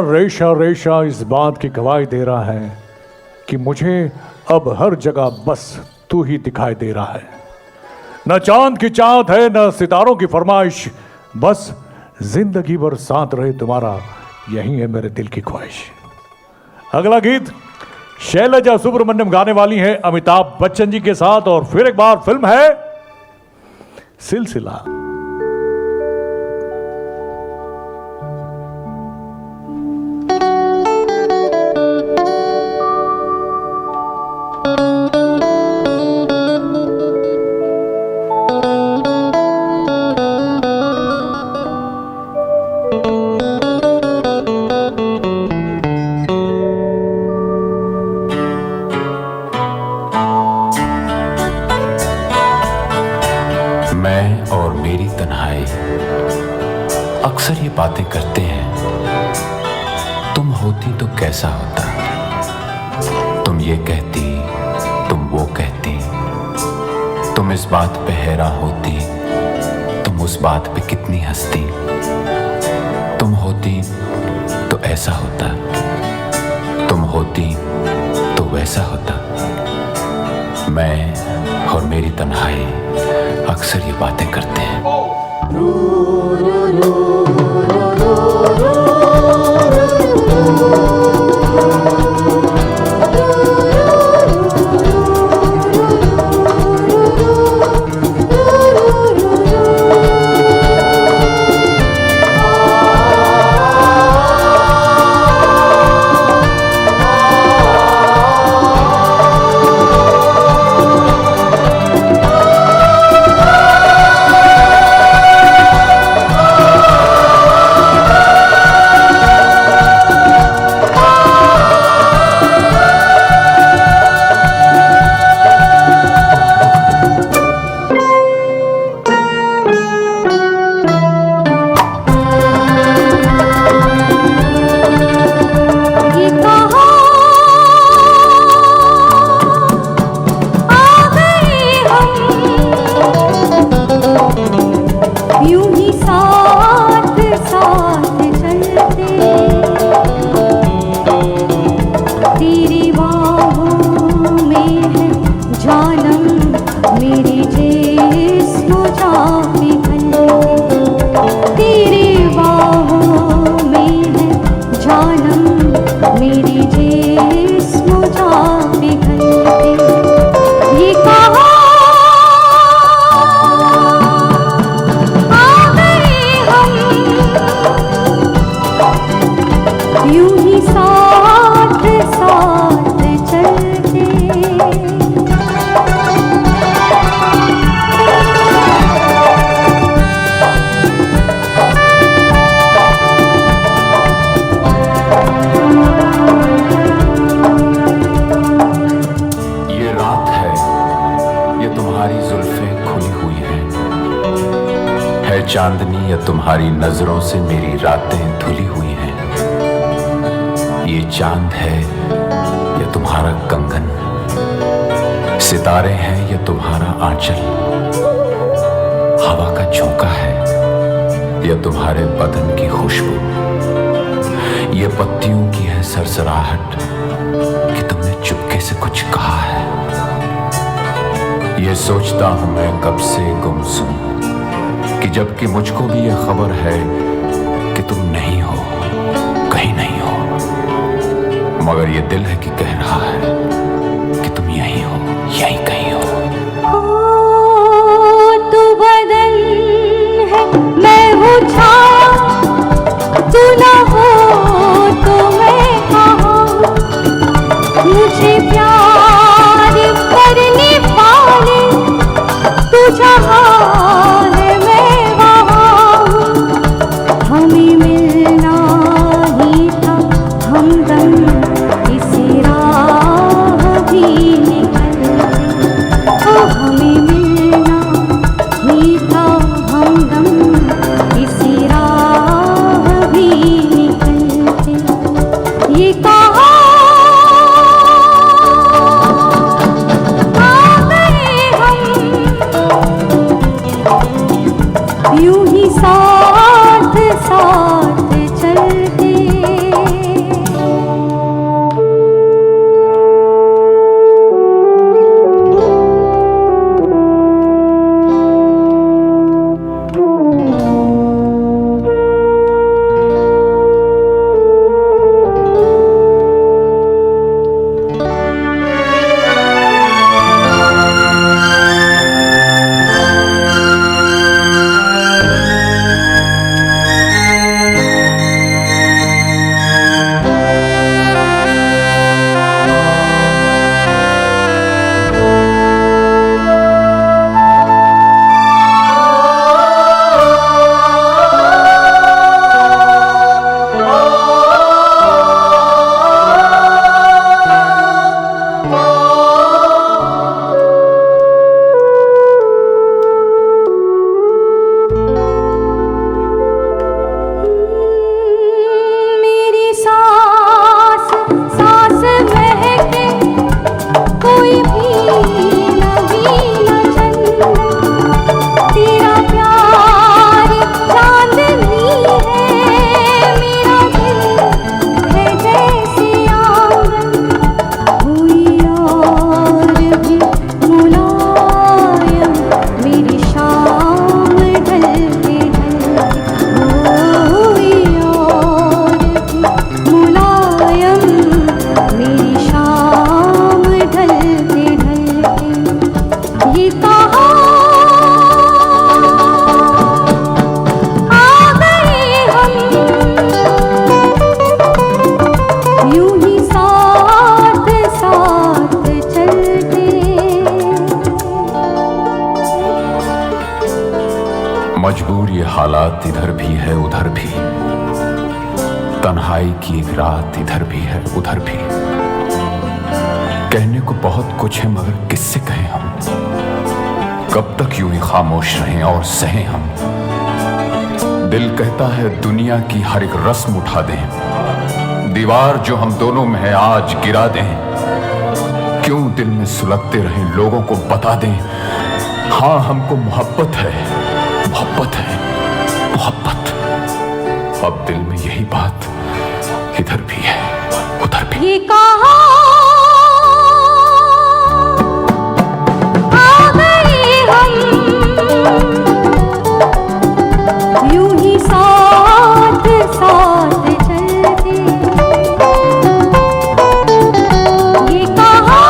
रेशा रेशा इस बात की गवाही दे रहा है कि मुझे अब हर जगह बस तू ही दिखाई दे रहा है। न चांद की चाहत है न सितारों की फरमाइश, बस जिंदगी भर साथ रहे तुम्हारा, यही है मेरे दिल की ख्वाहिश। अगला गीत शैलजा सुब्रमण्यम गाने वाली हैं अमिताभ बच्चन जी के साथ, और फिर एक बार फिल्म है सिलसिला। मैं और मेरी तन्हाई अक्सर ये बातें करते हैं, तुम होती तो कैसा होता, तुम ये कहती तुम वो कहती, तुम इस बात पे हैरान होती, तुम उस बात पे कितनी हंसती, तुम होती तो ऐसा होता, तुम होती तो वैसा होता। मैं और मेरी तन्हाई अक्सर ये बातें करते हैं। चांदनी या तुम्हारी नजरों से मेरी रातें धुली हुई हैं। ये चांद है या तुम्हारा कंगन, सितारे हैं या तुम्हारा आंचल, हवा का झोंका है या तुम्हारे बदन की खुशबू, ये पत्तियों की है सरसराहट कि तुमने चुपके से कुछ कहा है। ये सोचता हूं मैं कब से गुमसुम कि जबकि मुझको भी ये खबर है कि तुम नहीं हो, कहीं नहीं हो, मगर ये दिल है कि कह रहा है कि तुम यहीं हो, यहीं कहीं हो। तू बदन है, मैं हूँ छाया, तू ना हो तो मैं कहाँ, मुझे प्यार करने वाले तू जहाँ मिलना ही था हमदम इसी राह मजबूर ये हालात इधर भी है उधर भी, तन्हाई की एक रात इधर भी है उधर भी। कहने को बहुत कुछ है मगर किससे कहें हम, कब तक यूं ही खामोश रहें और सहें हम। दिल कहता है दुनिया की हर एक रस्म उठा दें, दीवार जो हम दोनों में है आज गिरा दें। क्यों दिल में सुलगते रहें, लोगों को बता दें, हाँ हमको मोहब्बत है, मोहब्बत है, मोहब्बत। अब दिल में यही बात इधर भी है उधर भी। ये कहा आ गए हम, यूं ही साथ साथ चलते। ये कहा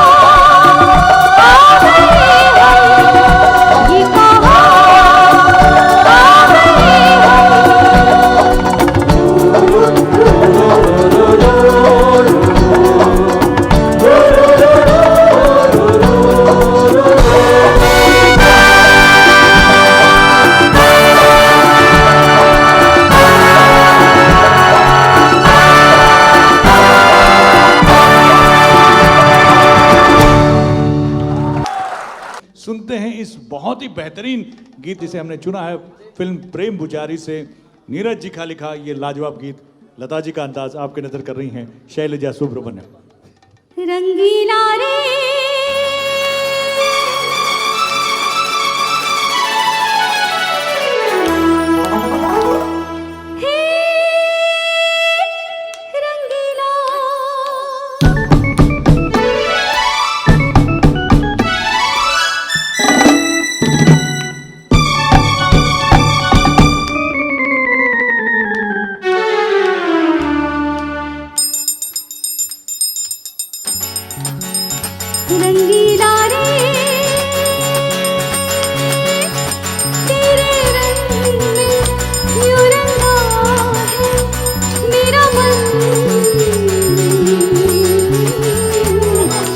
आ गए हम, ये कहा आ गए सुनते हैं इस बहुत ही बेहतरीन गीत जिसे हमने चुना है फिल्म प्रेम पुजारी से। नीरज जी का लिखा ये लाजवाब गीत, लता जी का अंदाज आपके नजर कर रही हैं शैलजा सुब्रमण्यम। रंगीला रे हे रंगीला, रंगीला रे तेरे रंग में यूं रंगा है मेरा मन।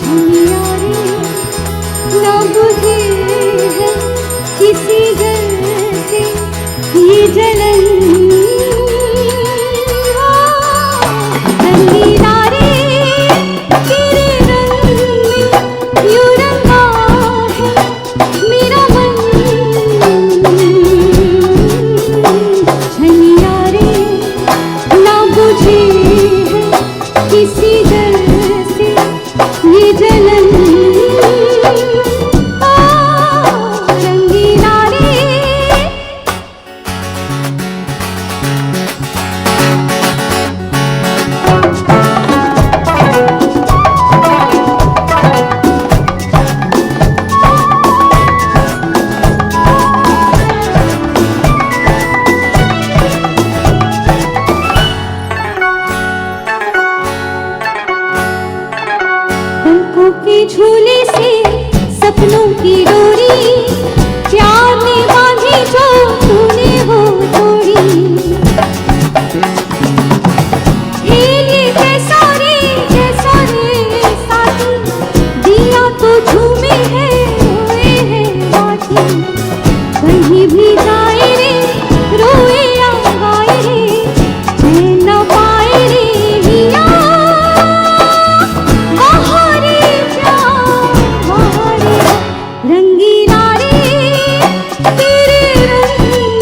छलिया रे ना बुझे है किसी दर से ये जलन। रंगीला रे तेरे रंग में यूं रंगा है मेरा मन। छलिया रे ना बुझे है किसी दर से ये जलन। रंगीला रे पलकों के झूले से सपनों की डोरी प्यार ने बांधी जो तूने वो तोड़ी। ये कैसा रे साथी, दिया तो झूमे है रोए है बाकी। कहीं भी जाए रे रोए या गाए रे, चैन न पाए रे हिया। बहारे प्यार बहारे, रंगीला रे तेरे रंग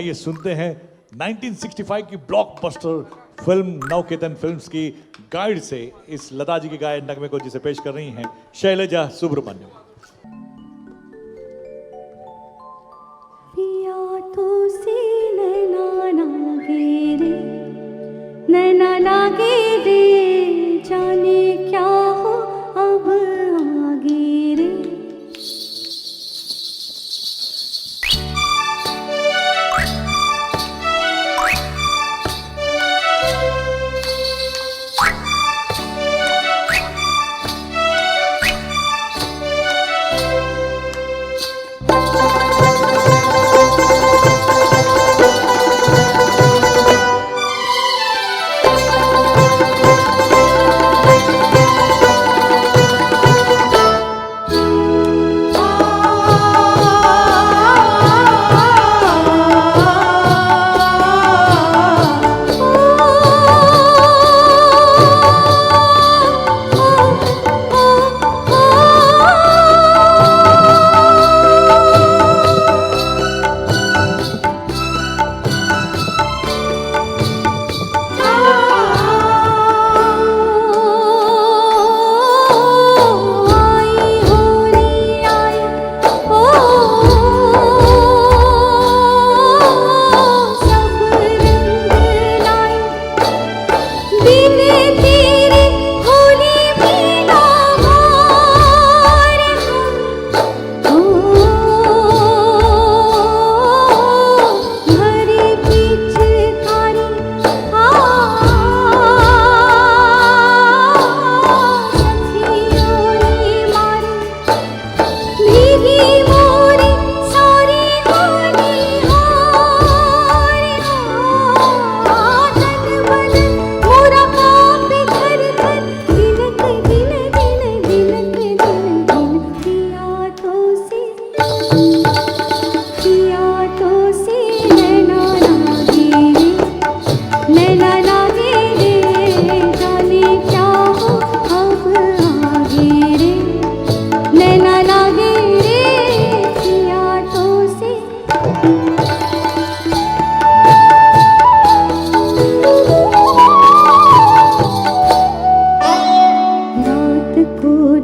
आइए सुनते हैं 1965 की ब्लॉकबस्टर फिल्म नवकेतन फिल्म्स की गाइड से इस लता जी के गाए नगमे को जिसे पेश कर रही हैं शैलजा सुब्रमण्यम। पिया तो से नैना लागे रे, नैना लागे रे, जाने क्या हो अब आगे रे।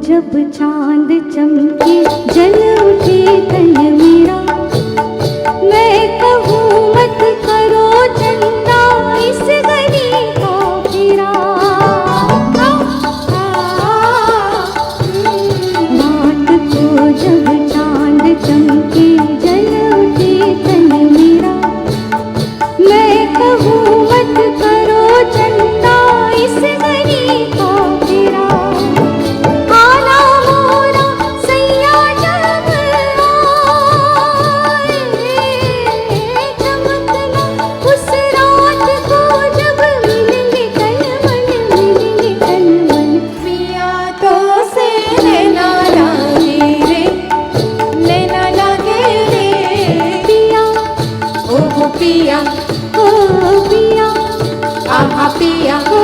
जब चांद चमके जल उठे तन मेरा, मैं कहूँ मत करो चंदा इस गली का फेरा। रात को जब चांद चमके जल उठे तन मेरा, मैं कहूँ मत करो चंदा इस गली का फेरा। पिया ओ पिया आहा पिया ओ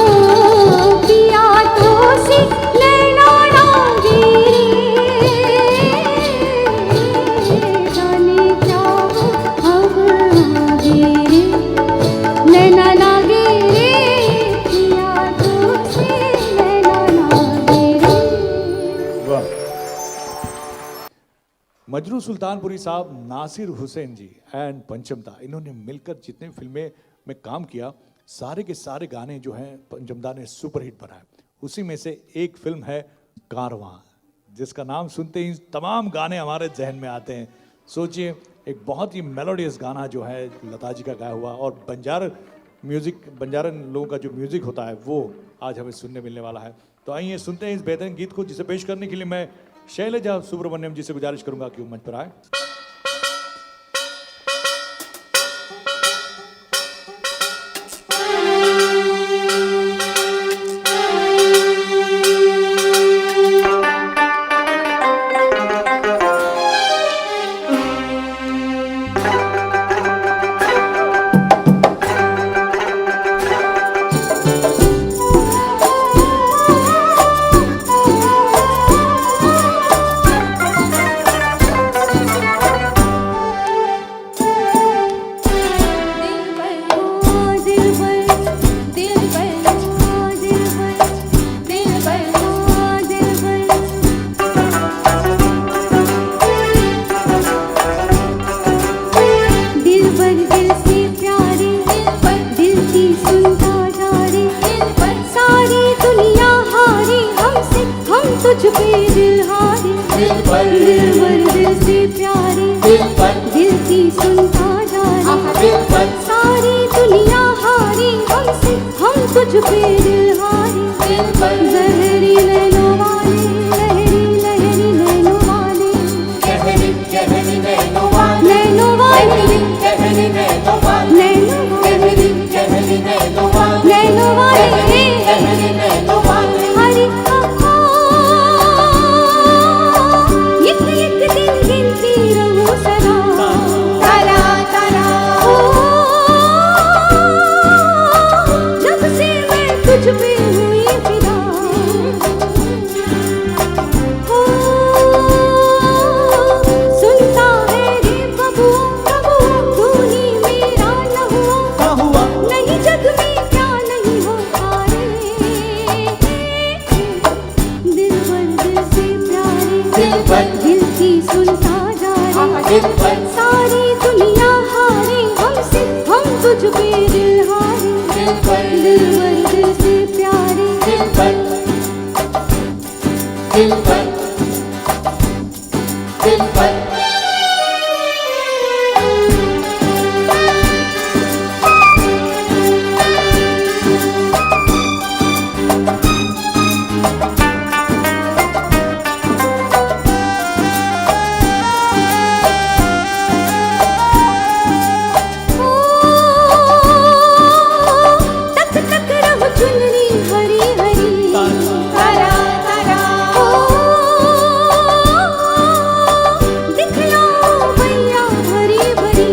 पिया तो सी नैना लागे रे, जाने क्या अब आगे रे, नैना लागे रे, पिया तो सी नैना लागे रे। वाह। मजरू सुल्तानपुरी साहब, नासिर हुसैन जी एंड पंचमदा, इन्होंने मिलकर जितने फिल्में में काम किया सारे के सारे गाने जो हैं पंचमदा ने सुपरहिट बनाए। उसी में से एक फिल्म है कारवां, जिसका नाम सुनते ही तमाम गाने हमारे जहन में आते हैं। सोचिए एक बहुत ही मेलोडियस गाना जो है लता जी का गाया हुआ, और बंजारन लोगों का जो म्यूजिक होता है वो आज हमें सुनने मिलने वाला है। तो आइए सुनते हैं इस बेहतरीन गीत को, जिसे पेश करने के लिए मैं शैलजा सुब्रमण्यम जी से गुजारिश करूंगा कि वो मंच पर आए। दिल की सुनता जा रे सारी दुनिया हारी हमसे हम तुझ पे दिल हारे जहरी नैनों वाले लहरी लहरी नैनों वाले नैनों वाले नैनों वाले नैनों वाले हरे एक एक दिन गिनती रहूं सदा तारा तारा जब से मैं तुझ पे हुई फिदा सुनता है रे बबुआ तू ही मेरा लहुआ नहीं जग में क्या नहीं होता रे दिल से प्यारे दिल की सुनता जा रे सारी दुनिया हारे हमसे हम तुझ पे दिल हारे दिल से प्यारे तक तक रह चुनरी हरी हरी तारा तारा दिखलाओ भैया भरी भरी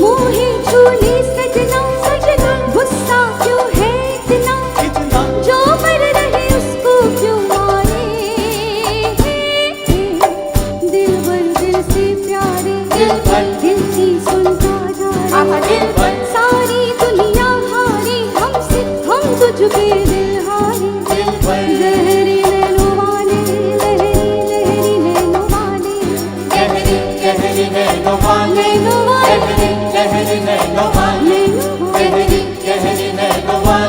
मोहे झूले सजना सजना गुस्सा क्यों है इतना जो मर रहे उसको क्यों मारे दिल से प्यारे दिल की सुनता जा रे सारी दुनिया हारे हमसे हम तुझ पे दिल हारे लहरी नैनों वाले लहरी नैनों वाले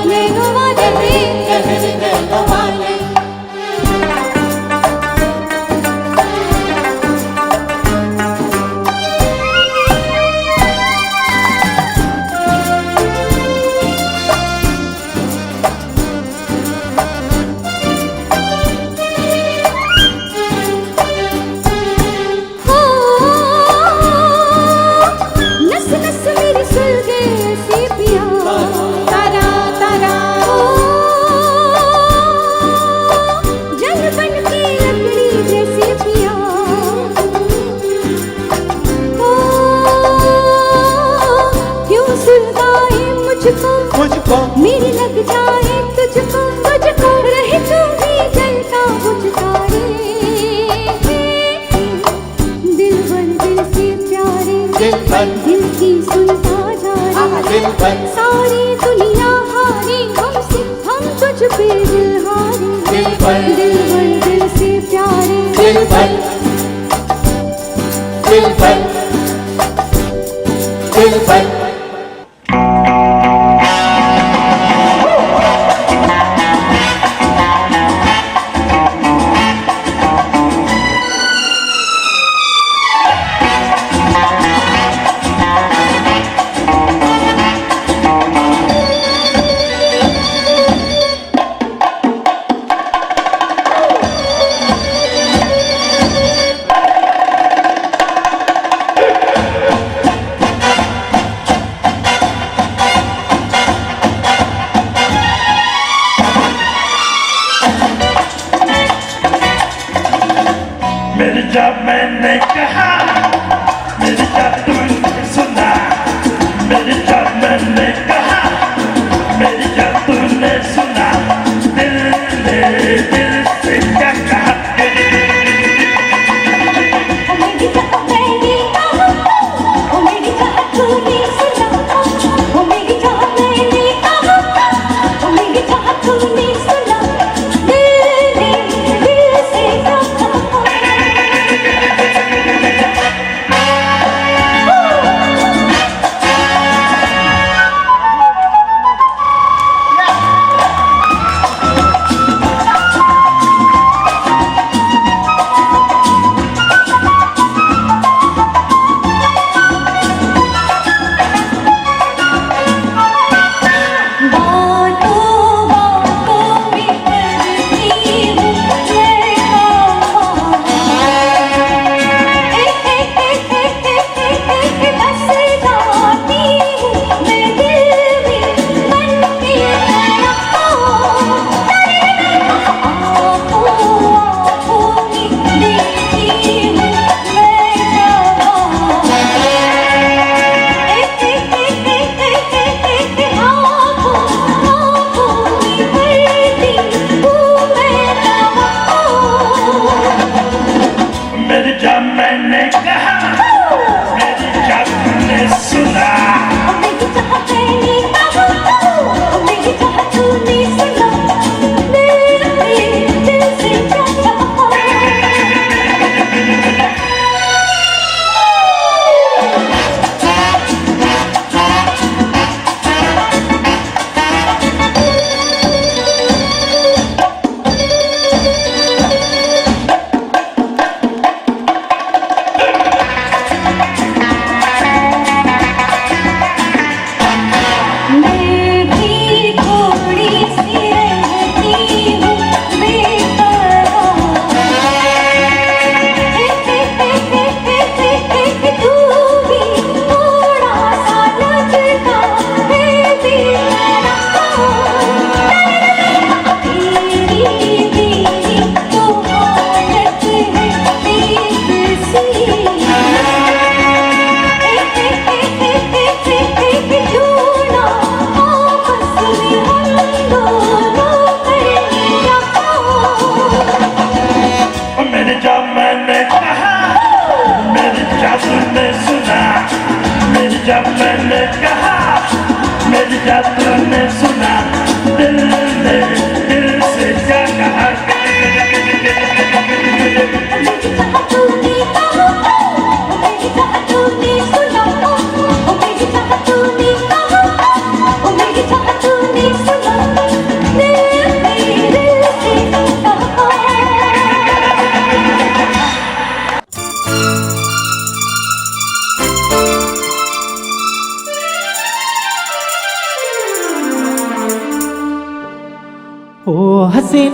नैनों वाले नैनों वाले नस नस मेरी सुलगे ऐसी पिया तारा तारा जल बन की लकड़ी जैसी पिया क्यों सुलगाए मुझको मेरी लग जाए तुझको रहे तू भी जलता बुझता रे दिल से प्यारे दिल की सुनता जा रे सारी दुनिया हारे हमसे हम तुझ पे दिल हारे दिल से प्यारे मेरी जान मैंने कहा मेरी जान तूने सुना मेरी जान मैंने कहा मेरी जान तूने सुना दिल ने दिल से क्या कहा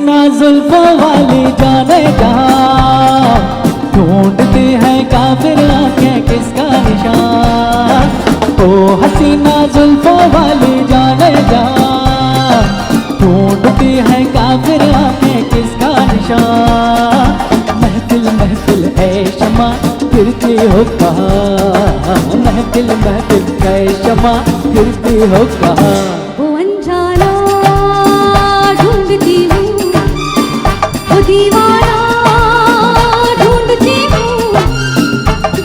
हसीना जुल्फों वाली जाने जहां ढूंढती है काफिर आंखें किसका निशान। ओ हसीना जुल्फों वाली जाने जहां ढूंढती है काफिर आंखें किसका निशान। महफिल महफिल है शमा फिरती हो कहाँ, महफिल महफिल है शमा फिरती हो कहाँ। वो अनजाना ढूंढती हूँ, वो दीवाना ढूंढती हूँ,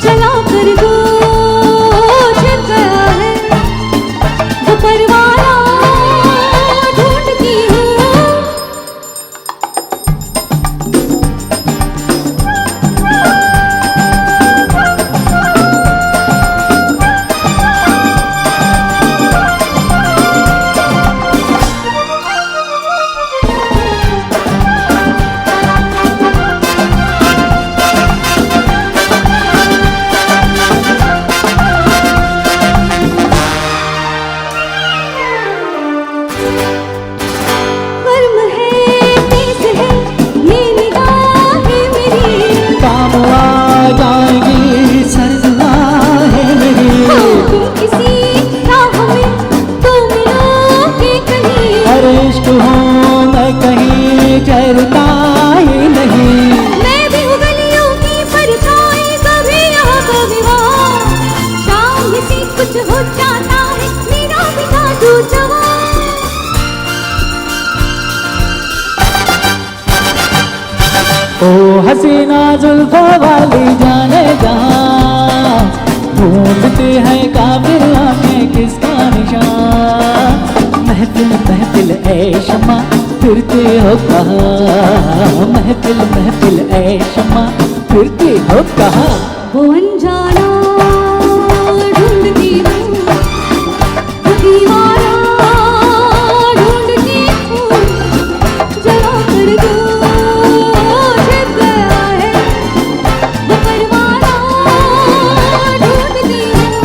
जला कर दो छिप गया है वो परवाना ढूंढती हूँ। गर्म है तेज है ये निगाहें मेरी, काम आ जाएगी सरजुआ है मेरी। तुम किसी राह में तो मिलोगे कहीं, हर इश्क हूँ मैं कहीं ठहरता ही नहीं। मैं भी हूँ गलियों की परछाई, कभी यहाँ कभी वहाँ, शाम से कुछ हो जाता है मेरा भी जादू जवां। ओ हसीना जुल्फों वाली जाने जहां ढूंढती है काफिर आंखें किसका निशान। महफिल महफिल ऐ शमा फिरती हो कहाँ, महफिल महफिल ऐ शमा फिरती हो कहाँ। वो अनजाना ढूंढती हूँ, वो दीवाना ढूंढती हूँ, जला कर दो छिप गया है वो परवाना ढूंढती हूँ।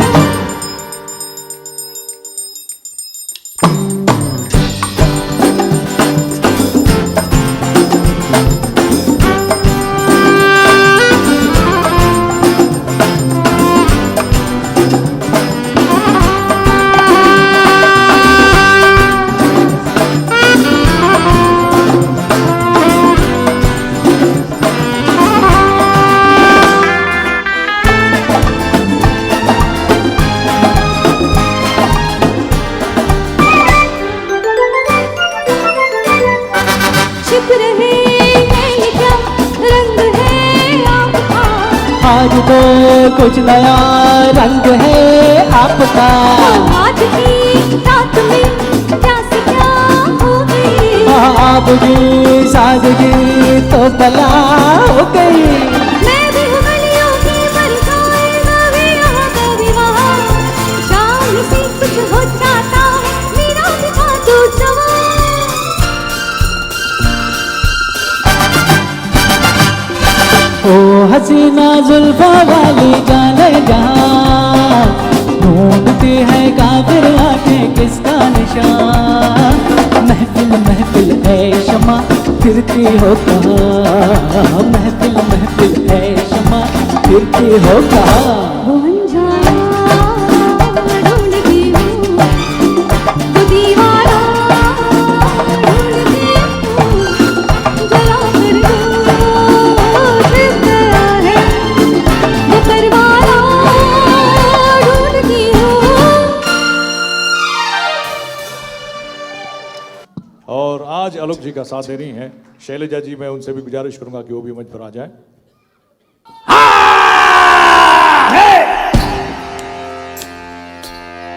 छिप रहे हैं ये क्या रंग है आपका, आज तो कुछ नया रंग है आपका। आज की रात में क्या से क्या हो गई, आपकी सादगी तो बला हो गई। मैं भी हूँ गलियों की परछाई, कभी यहाँ कभी वहाँ, शाम से कुछ हो जाता है मेरा भी जादू जवां। ओ हसीना जुल्फों वाली जाने जहां ढूंढती है काफिर आंखें किसका निशान। महफिल महफिल ऐ शमा फिरती हो कहाँ, महफिल महफिल ऐ शमा फिरती हो कहाँ। वो अनजाना ढूंढती हूँ, वो दीवाना ढूंढती हूँ, जला कर दो छिप गया है वो परवाना ढूंढती हूँ। और आज आलोक जी का साथ दे रही हैं शैलजा जी। मैं उनसे भी गुजारिश करूंगा कि वो भी मंच पर आ जाए।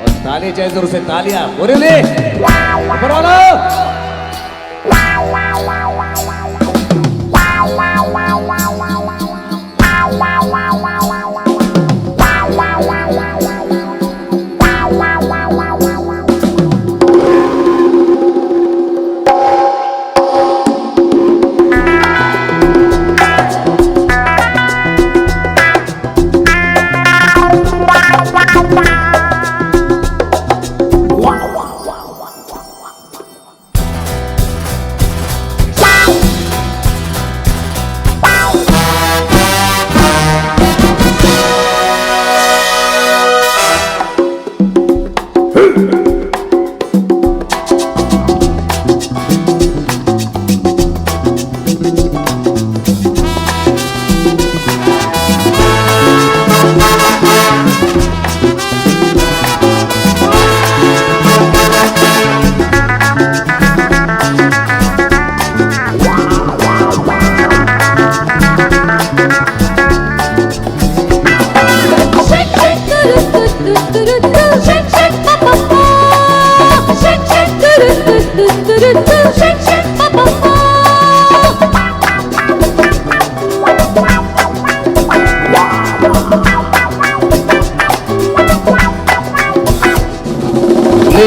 और ताली चाहिए जोर से तालियां बोले ले ऊपर वाला।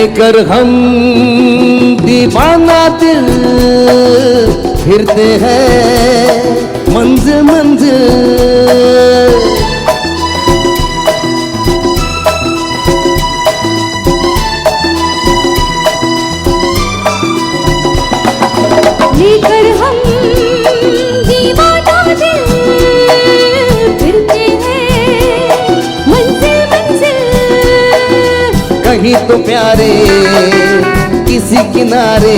लेकर हम दीवाना दिल फिरते हैं मंजिल मंजिल। लेकर हम दीवाना दिल फिरते हैं मंजिल मंजिल। कहीं तो प्यारे किसी किनारे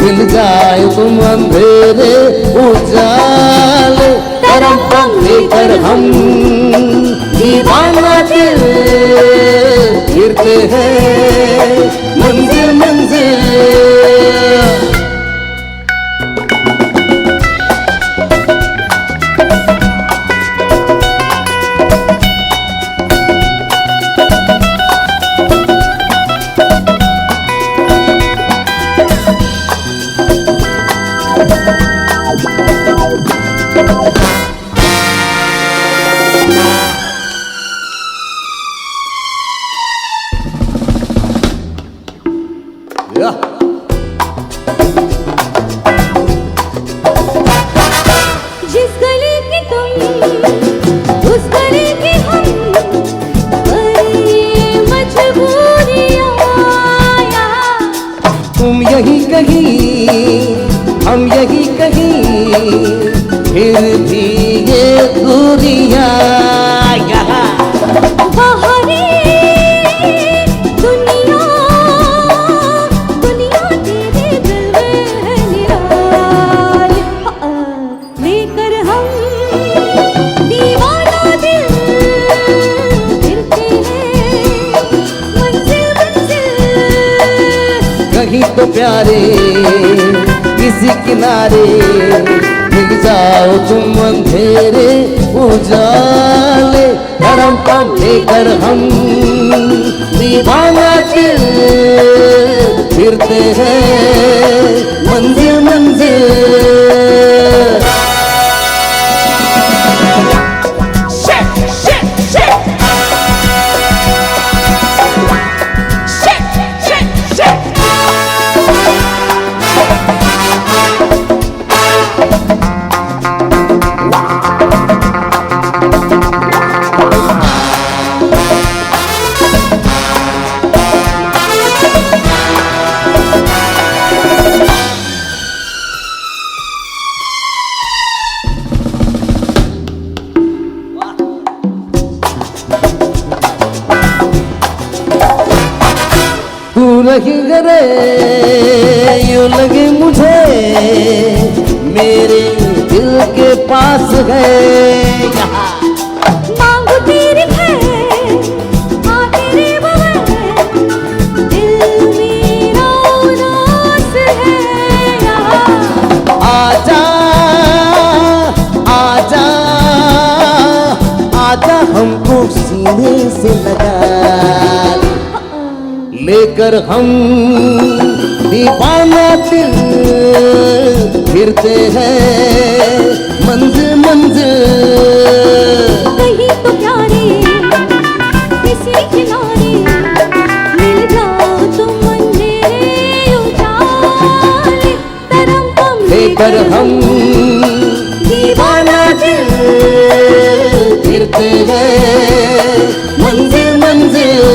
मिल जाए तुम अंधेरे उजाले। तरम पम लेकर हम दीवाना दिल फिरते हैं मंजिल मंजिल। जिस गली की तुम उस गली की हम बड़ी मजबूरियां। तुम यही कहीं हम यही कहीं फिर भी ये दूरियां यहाँ। बाहरी दुनिया दुनिया तेरे दिल में है निराल। लेकर हम दीवाना दिल फिरते हैं मंजिल मंजिल। कहीं तो प्यारे किसी किनारे मिल जाओ तुम अंधेरे उजाले। धर्म पम लेकर हम दीवाना दिल फिरते हैं मंजिल मंजिल। तू नहीं करे यूं लगे मुझे मेरे दिल के पास है यहाँ। मांग तेरी है आ तेरे बगैर दिल मेरा उदास है यहाँ। आजा आजा आजा हमको सीने से लगा लेकर हम दीवाना दिल फिरते हैं मंजिल मंजिल। कहीं तो प्यारे किसी किनारे मिल जाओ तुम अंधेरे उजाले। तरम पम लेकर हम दीवाना दिल फिरते हैं मंजिल मंजिल।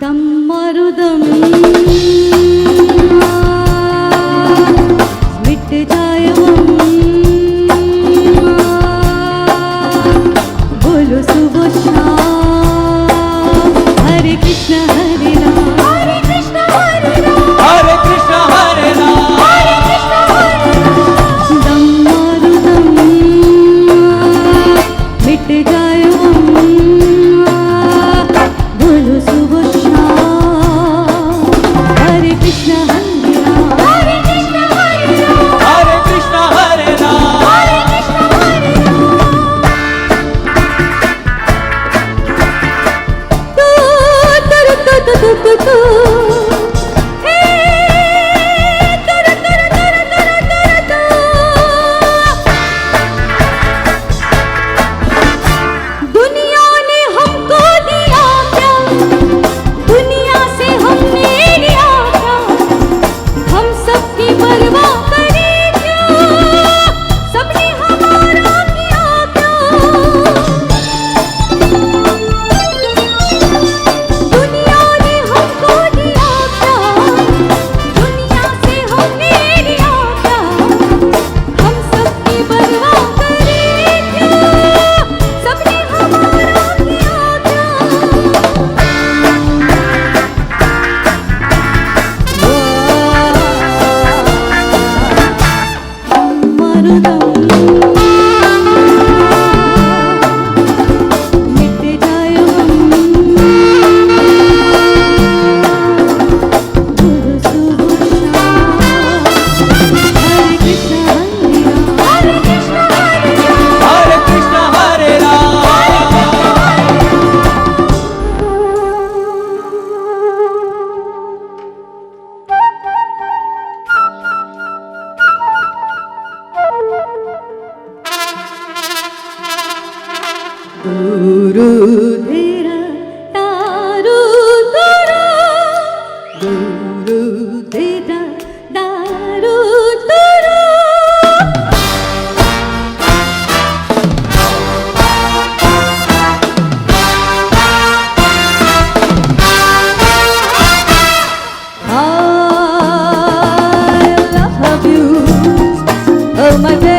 दम मारो दम मिट जाए हम। बोलो सुबह शाम हर कृष्ण हरे राम हरे कृष्ण हरे राम हरे कृष्ण हरे राम हरे कृष्ण हरे राम दम मारो दम मिट जाए बोलो सुबह शाम हरे कृष्ण हरे राम हरे कृष्ण हरे राम हरे कृष्ण हरे राम हरे कृष्ण हरे राम तू हे तर तर तर तर तर दुनिया ने हमको दिया क्या दुनिया से हमने लिया क्या हम सबकी परवाह करें क्या सबने हमारा किया क्या दुनिया ने हमको दिया क्या दुनिया से हमने लिया क्या हम सबकी परवाह करें क्या सबने हमारा किया क्या मारो दम मिट जाए गुरु सुबह शाम हरे कृष्ण हरे राम हरे कृष्ण हरे राम हरे कृष्ण हरे राम गुरु तेरा तारू तुरू गुरु तेरा दारू तुरू I love you, oh my